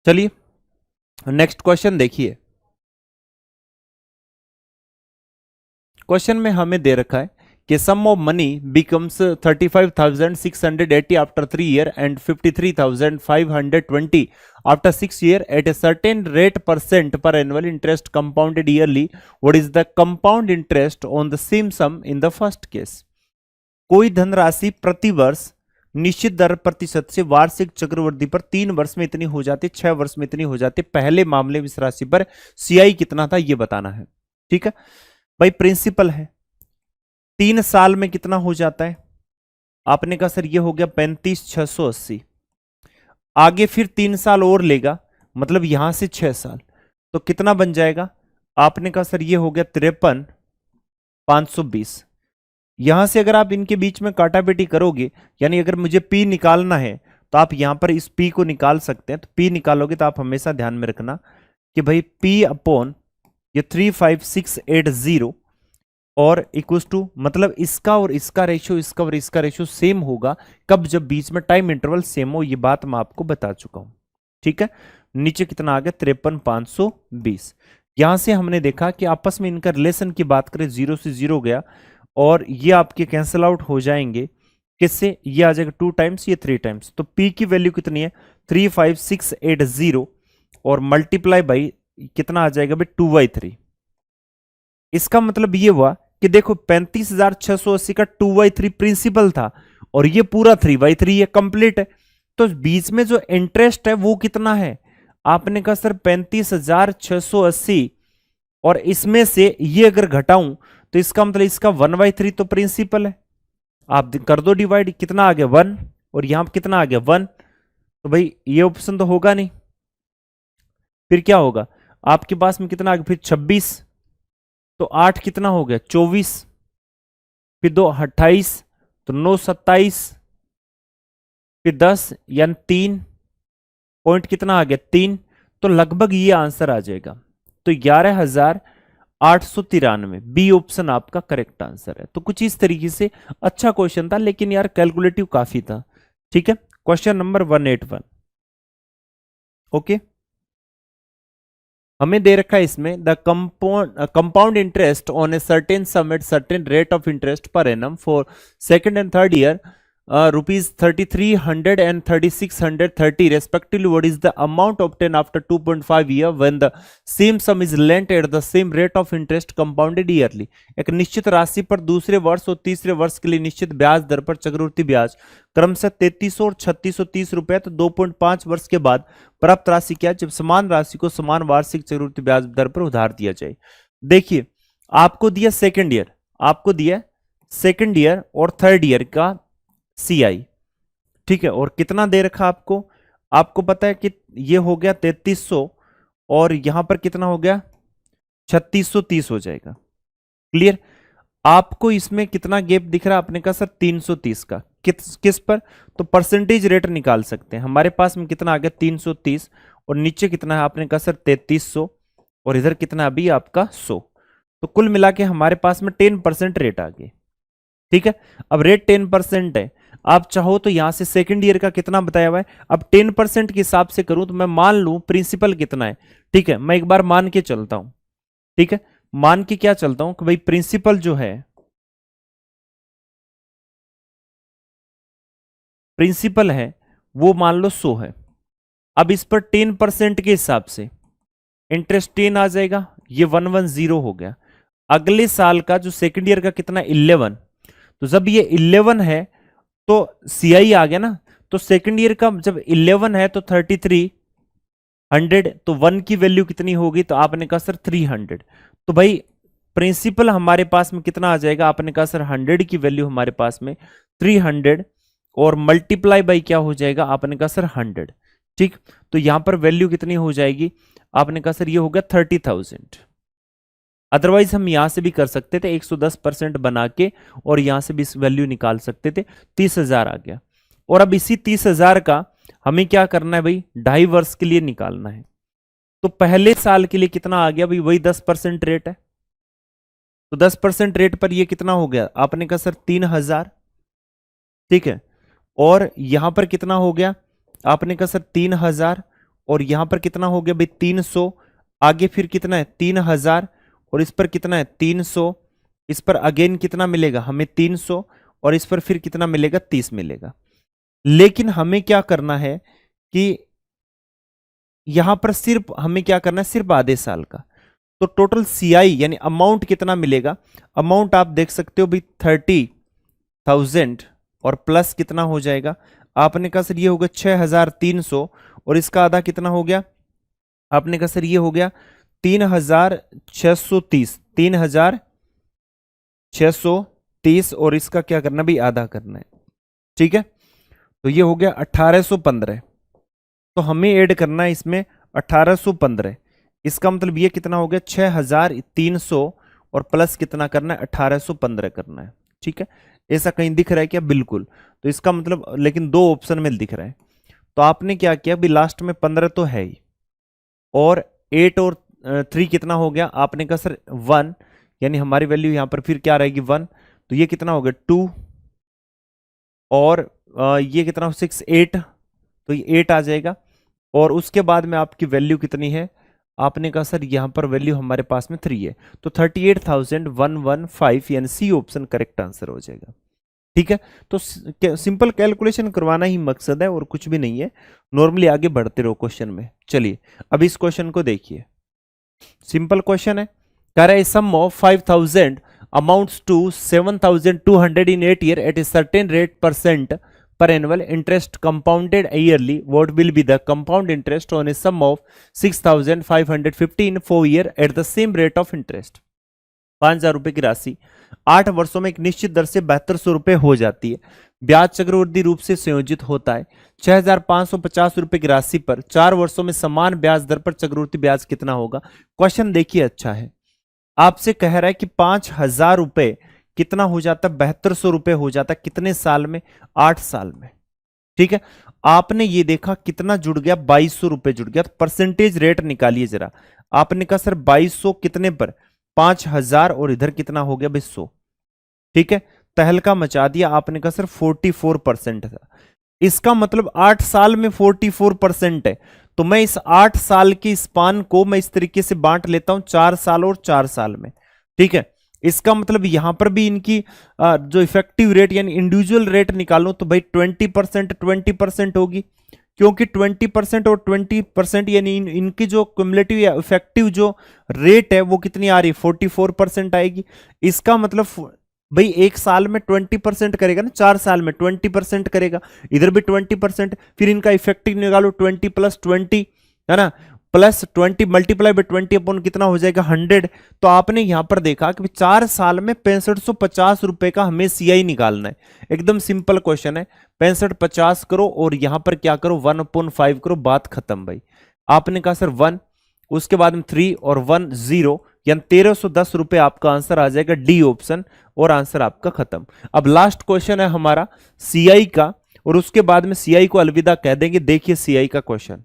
चलिए नेक्स्ट क्वेश्चन देखिए। क्वेश्चन में हमें दे रखा है कि sum of money becomes 35,680 after 3 year and 53,520 after 6 year at a certain rate percent per annual interest compounded yearly, what is the compound interest on the same sum in the first case. कोई धनराशि प्रति वर्ष निश्चित दर प्रतिशत से वार्षिक चक्रवृद्धि पर 3 वर्ष में इतनी हो जाती, 6 वर्ष में इतनी हो जाती, पहले मामले में इस राशि पर सीआई कितना था ये बताना है। ठीक है भाई, प्रिंसिपल है, 3 साल में कितना हो जाता है, आपने कहा सर ये हो गया 35,680, आगे फिर 3 साल और लेगा, मतलब यहां से 6 साल, तो कितना बन जाएगा, आपने कहा सर ये हो गया 53,520। यहां से अगर आप इनके बीच में काटाबेटी करोगे, यानी अगर मुझे पी निकालना है तो आप यहां पर इस पी को निकाल सकते हैं, तो पी निकालोगे तो आप हमेशा ध्यान में रखना कि भाई पी अपॉन ये 35680 और इक्वल्स टू, मतलब इसका और इसका रेशियो, इसका और इसका रेशियो सेम होगा कब, जब बीच में टाइम इंटरवल सेम हो, ये बात मैं आपको बता चुका हूं। ठीक है, नीचे कितना आ गया 53,520। यहां से हमने देखा कि आपस में इनका रिलेशन की बात करें 0 से 0 गया और ये आपके कैंसिल आउट हो जाएंगे, किससे, ये आ जाएगा 2 टाइम्स, ये 3 टाइम्स, तो पी की वैल्यू कितनी है 35680 और मल्टीप्लाई बाई कितना आ जाएगा भाई 2/3। इसका मतलब ये हुआ कि देखो 35,680 का 2/3 प्रिंसिपल था और ये पूरा 3/3 ये कंप्लीट है, तो बीच में जो इंटरेस्ट है वो कितना है, आपने कहा सर 35,680 और इसमें से ये अगर घटाऊं तो इसका मतलब इसका 1/3 तो प्रिंसिपल है, आप कर दो डिवाइड, कितना आ गया 1 और यहां कितना आ गया 1, तो भाई ये ऑप्शन तो होगा नहीं, फिर क्या होगा आपके पास में कितना आ गया फिर 26, तो 8 कितना हो गया 24, फिर 2 28, तो 9 27, फिर 10 यानी 3 पॉइंट कितना आ गया 3, तो लगभग ये आंसर आ जाएगा, तो 11,893 बी ऑप्शन आपका करेक्ट आंसर है। तो कुछ इस तरीके से अच्छा क्वेश्चन था, लेकिन यार कैलकुलेटिव काफी था। ठीक है, क्वेश्चन नंबर 181। ओके, हमें दे रखा है इसमें the compound interest on A certain some at certain rate of interest पर annum for second and third year ₹3,300 and 3,630 respectively. What is the amount obtained after 2.5 year when the same sum is lent at the same rate of interest compounded yearly? एक निश्चित राशि पर दूसरे वर्ष और तीसरे वर्ष के लिए निश्चित ब्याज दर पर चक्रवृद्धि ब्याज क्रमशः 3,300 और 3,630 रुपए, तो 2.5 वर्ष के बाद प्राप्त राशि क्या, जब समान राशि को समान वार्षिक चक्रवृद्धि ब्याज दर पर उधार दिया जाए। देखिए आपको दिया सेकेंड ईयर, आपको दिया सेकेंड ईयर और थर्ड ईयर का सीआई, ठीक है, और कितना दे रखा आपको, आपको पता है कि ये हो गया 3,300 और यहां पर कितना हो गया 3,630 हो जाएगा। क्लियर, आपको इसमें कितना गैप दिख रहा है, आपने कहा सर 330 का, किस पर, तो परसेंटेज रेट निकाल सकते हैं, हमारे पास में कितना आ गया 330 और नीचे कितना है, आपने कहा सर 3,300 और इधर कितना अभी आपका 100, तो कुल मिला के हमारे पास में 10% रेट आ गए। ठीक है, अब रेट 10% है, आप चाहो तो यहां से सेकंड ईयर का कितना बताया हुआ है, अब 10% के हिसाब से करूं तो मैं मान लूं प्रिंसिपल कितना है। ठीक है, मैं एक बार मान के चलता हूं, ठीक है, मान के क्या चलता हूं कि भाई प्रिंसिपल जो है, प्रिंसिपल है वो मान लो 100 है, अब इस पर 10% के हिसाब से इंटरेस्ट 10 आ जाएगा, ये 110 हो गया। अगले साल का जो सेकंड ईयर का कितना 11, तो जब ये 11 है तो सीआई आ गया ना, तो सेकंड ईयर का जब 11 है तो 3,300, तो 1 की वैल्यू कितनी होगी, तो आपने कहा सर 300, तो भाई प्रिंसिपल हमारे पास में कितना आ जाएगा, आपने कहा सर 100 की वैल्यू हमारे पास में 300 और मल्टीप्लाई बाई क्या हो जाएगा, आपने कहा सर 100। ठीक, तो यहां पर वैल्यू कितनी हो जाएगी, आपने कहा सर ये होगा 30,000। अदरवाइज हम यहां से भी कर सकते थे 110% बना के और यहां से भी इस वैल्यू निकाल सकते थे। 30,000 आ गया। और अब इसी 30,000 का हमें क्या करना है भाई, 2.5 वर्ष के लिए निकालना है। तो पहले साल के लिए कितना आ गया भाई, वही 10% रेट है। तो 10% रेट पर ये कितना हो गया, आपने कहा सर 3,000, ठीक है। और यहां पर कितना हो गया, आपने कहा सर 3,000, और यहां पर कितना हो गया भाई 300। आगे फिर कितना है 3,000, और इस पर कितना है 300। इस पर अगेन कितना मिलेगा हमें 300, और इस पर फिर कितना मिलेगा 30 मिलेगा। लेकिन हमें क्या करना है कि यहां पर सिर्फ हमें क्या करना है, सिर्फ आधे साल का। तो टोटल सीआई यानी अमाउंट कितना मिलेगा, अमाउंट आप देख सकते हो भाई 30,000 और प्लस कितना हो जाएगा, आपने कहा सर ये हो गया 6,300, और इसका आधा कितना हो गया, आपने कहा सर ये हो गया 3,630, 3,630, और इसका क्या करना भाई आधा करना है, ठीक है। तो ये हो गया 1,815। तो हमें ऐड करना है इसमें 1,815। इसका मतलब ये कितना हो गया 6,300, और प्लस कितना करना है 1,815 करना है, ठीक है। ऐसा कहीं दिख रहा है क्या, बिल्कुल। तो इसका मतलब लेकिन दो ऑप्शन में दिख रहा है। तो आपने क्या किया भी, लास्ट में 15 तो है ही, और 8 और 3 कितना हो गया, आपने कहा सर 1, यानी हमारी वैल्यू यहां पर फिर क्या रहेगी 1। तो ये कितना हो गया 2, और ये कितना 6 8, तो ये 8 आ जाएगा। और उसके बाद में आपकी वैल्यू कितनी है, आपने कहा सर यहां पर वैल्यू हमारे पास में 3 है, तो 38,115, यानी सी ऑप्शन करेक्ट आंसर हो जाएगा, ठीक है। तो सिंपल कैलकुलेशन करवाना ही मकसद है और कुछ भी नहीं है। नॉर्मली आगे बढ़ते रहो क्वेश्चन में। चलिए अब इस क्वेश्चन को देखिए, सिंपल क्वेश्चन है। कह रहा है sum of 5,000 amounts to 7,200 in 8 year at a certain rate percent per annual interest compounded yearly. What will be the compound interest on a sum of 6,550 in 4 year at the same rate of interest? 5,000 रुपए की राशि 8 वर्षों में एक निश्चित दर से 7,200 रुपए हो जाती है। ब्याज चक्रवृद्धि रूप से संयोजित होता है। 6,550 रुपए की राशि पर 4 वर्षों में समान ब्याज दर पर चक्रवृद्धि ब्याज कितना होगा। क्वेश्चन देखिए अच्छा है, आपसे कह रहा है कि 5,000 रुपए कितना हो जाता है, 7,200 रुपए हो जाता है कितने साल में, 8 साल में, ठीक है। आपने ये देखा कितना जुड़ गया, 2,200 रुपए जुड़ गया। तो परसेंटेज रेट निकालिए जरा। आपने कहा सर 2,200 कितने पर, 5,000, और इधर कितना हो गया भाई 100, ठीक है। तहलका मचा दिया। आपने कहा सर 44% था। इसका मतलब 8 साल में 44% है। तो मैं इस 8 साल के स्पान को मैं इस तरीके से बांट लेता हूं 4 साल और 4 साल में, ठीक है। इसका मतलब यहां पर भी इनकी जो इफेक्टिव रेट यानी इंडिविजुअल रेट निकालो तो भाई 20% होगी, क्योंकि 20% और 20% यानी इनकी जो क्युमुलेटिव या इफेक्टिव जो रेट है वो कितनी आ रही है 44% आएगी। इसका मतलब भाई एक साल में 20% करेगा ना, 4 साल में 20% करेगा, इधर भी 20%। फिर इनका इफेक्टिव निकालो 20 + 20 है ना, प्लस 20 मल्टीप्लाई बाई 20 अपॉन कितना हो जाएगा 100। तो आपने यहां पर देखा कि 4 साल में 6550 रुपए का हमें सीआई निकालना है। एकदम सिंपल क्वेश्चन है। 6550 करो और यहां पर क्या करो 1/5 करो, बात खत्म भाई। आपने कहा सर 1, उसके बाद में 3 और 1 0, यानी 1,310 रुपए आपका आंसर आ जाएगा, डी ऑप्शन, और आंसर आपका खत्म। अब लास्ट क्वेश्चन है हमारा सीआई का, और उसके बाद में सीआई को अलविदा कह देंगे। देखिए सीआई का क्वेश्चन,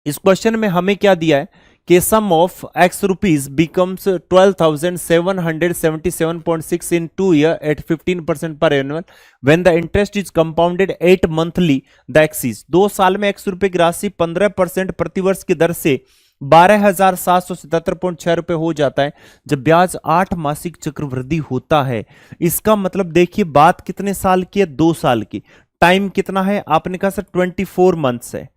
इस क्वेश्चन में हमें क्या दिया है कि sum of x rupees becomes 12,777.6 in 2 year at 15% per annual when the interest is compounded 8 monthly the x is. 2 साल में x रुपए की राशि 15% प्रतिवर्ष की दर से 12,777.6 रुपए हो जाता है जब ब्याज 8 मासिक चक्रवृद्धि होता है। इसका मतलब देखिए बात कितने साल की है, 2 साल की। टाइम कितना है, आपने कहा सर 24 मंथ्स है।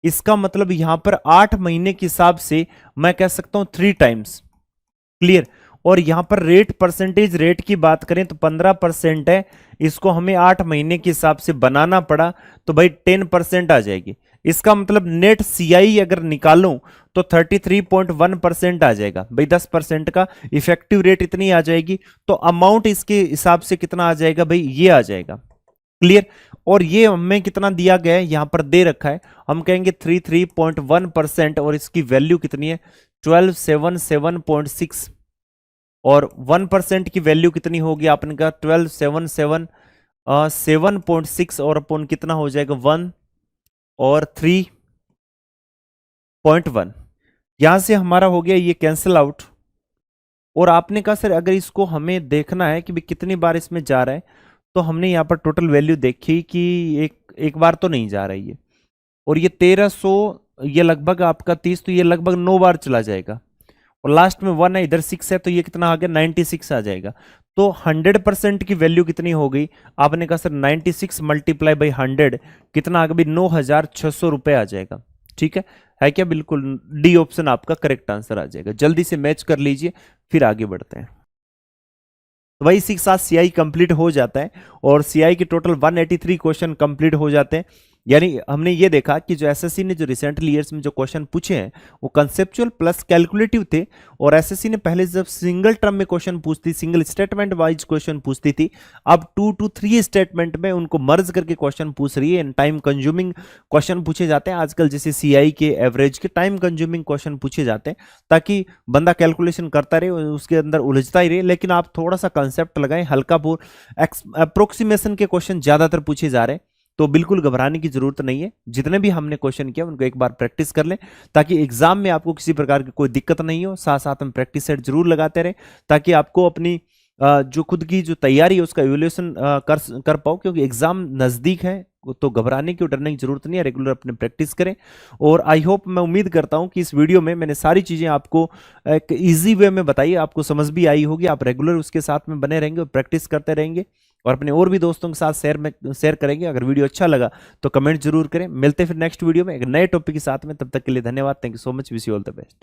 इसका मतलब यहां पर 8 महीने के हिसाब से मैं कह सकता हूं 3 टाइम्स, क्लियर। और यहां पर रेट परसेंटेज रेट की बात करें तो 15% है, इसको हमें 8 महीने के हिसाब से बनाना पड़ा तो भाई 10% आ जाएगी। इसका मतलब नेट सीआई अगर निकालूं तो 33.1% आ जाएगा भाई, 10% का इफेक्टिव रेट इतनी आ जाएगी। तो अमाउंट इसके हिसाब से कितना आ जाएगा भाई, ये आ जाएगा, क्लियर। और ये हमें कितना दिया गया है, यहां पर दे रखा है, हम कहेंगे 33.1%, और इसकी वैल्यू कितनी है 1277.6 और 1% की वैल्यू कितनी होगी, आपने कहा 1277 7.6 और अपॉन कितना हो जाएगा 1 और 3.1। यहां से हमारा हो गया ये कैंसिल आउट। और आपने कहा सर अगर इसको हमें देखना है कि भी कितनी बार इसमें जा रहा है, तो हमने यहाँ पर टोटल वैल्यू देखी कि एक बार तो नहीं जा रही है। और ये 1300, ये लगभग आपका 30, तो ये लगभग 9 बार चला जाएगा। और लास्ट में 1 है, इधर 6 है, तो ये कितना आ गया 96 आ जाएगा। तो 100% की वैल्यू कितनी हो गई, आपने कहा सर 96 मल्टीप्लाई बाई 100 कितना आ गया, 9600 रुपए आ जाएगा। ठीक है क्या, बिल्कुल डी ऑप्शन आपका करेक्ट आंसर आ जाएगा। जल्दी से मैच कर लीजिए, फिर आगे बढ़ते हैं। तो भाई इसी के साथ सीआई कंप्लीट हो जाता है और सीआई के टोटल 183 क्वेश्चन कंप्लीट हो जाते हैं। यानी हमने ये देखा कि जो एसएससी ने जो रिसेंटली ईयर्स में जो क्वेश्चन पूछे हैं वो कंसेप्चुअल प्लस कैलकुलेटिव थे। और एसएससी ने पहले जब सिंगल टर्म में क्वेश्चन पूछती, सिंगल स्टेटमेंट वाइज क्वेश्चन पूछती थी, अब 2 to 3 स्टेटमेंट में उनको मर्ज करके क्वेश्चन पूछ रही है। इन टाइम कंज्यूमिंग क्वेश्चन पूछे जाते हैं आजकल, जैसे सीआई के एवरेज के टाइम कंज्यूमिंग क्वेश्चन पूछे जाते हैं, ताकि बंदा कैलकुलेशन करता रहे, उसके अंदर उलझता ही रहे। लेकिन आप थोड़ा सा कंसेप्ट लगाएं, हल्का अप्रोक्सीमेशन के क्वेश्चन ज्यादातर पूछे जा रहे हैं, तो बिल्कुल घबराने की जरूरत नहीं है। जितने भी हमने क्वेश्चन किया उनको एक बार प्रैक्टिस कर लें, ताकि एग्जाम में आपको किसी प्रकार की कोई दिक्कत नहीं हो। साथ साथ हम प्रैक्टिस सेट जरूर लगाते रहें, ताकि आपको अपनी जो खुद की जो तैयारी है उसका इवैल्यूएशन कर पाओ, क्योंकि एग्जाम नजदीक है। तो घबराने की और डरने की जरूरत नहीं है, रेगुलर अपने प्रैक्टिस करें। और आई होप, मैं उम्मीद करता हूं कि इस वीडियो में मैंने सारी चीजें आपको एक इजी वे में बताई, आपको समझ भी आई होगी। आप रेगुलर उसके साथ में बने रहेंगे और प्रैक्टिस करते रहेंगे और अपने और भी दोस्तों के साथ शेयर करेंगे। अगर वीडियो अच्छा लगा तो कमेंट जरूर करें। मिलते हैं फिर नेक्स्ट वीडियो में एक नए टॉपिक के साथ में, तब तक के लिए धन्यवाद। Thank you so much, wish you all the best.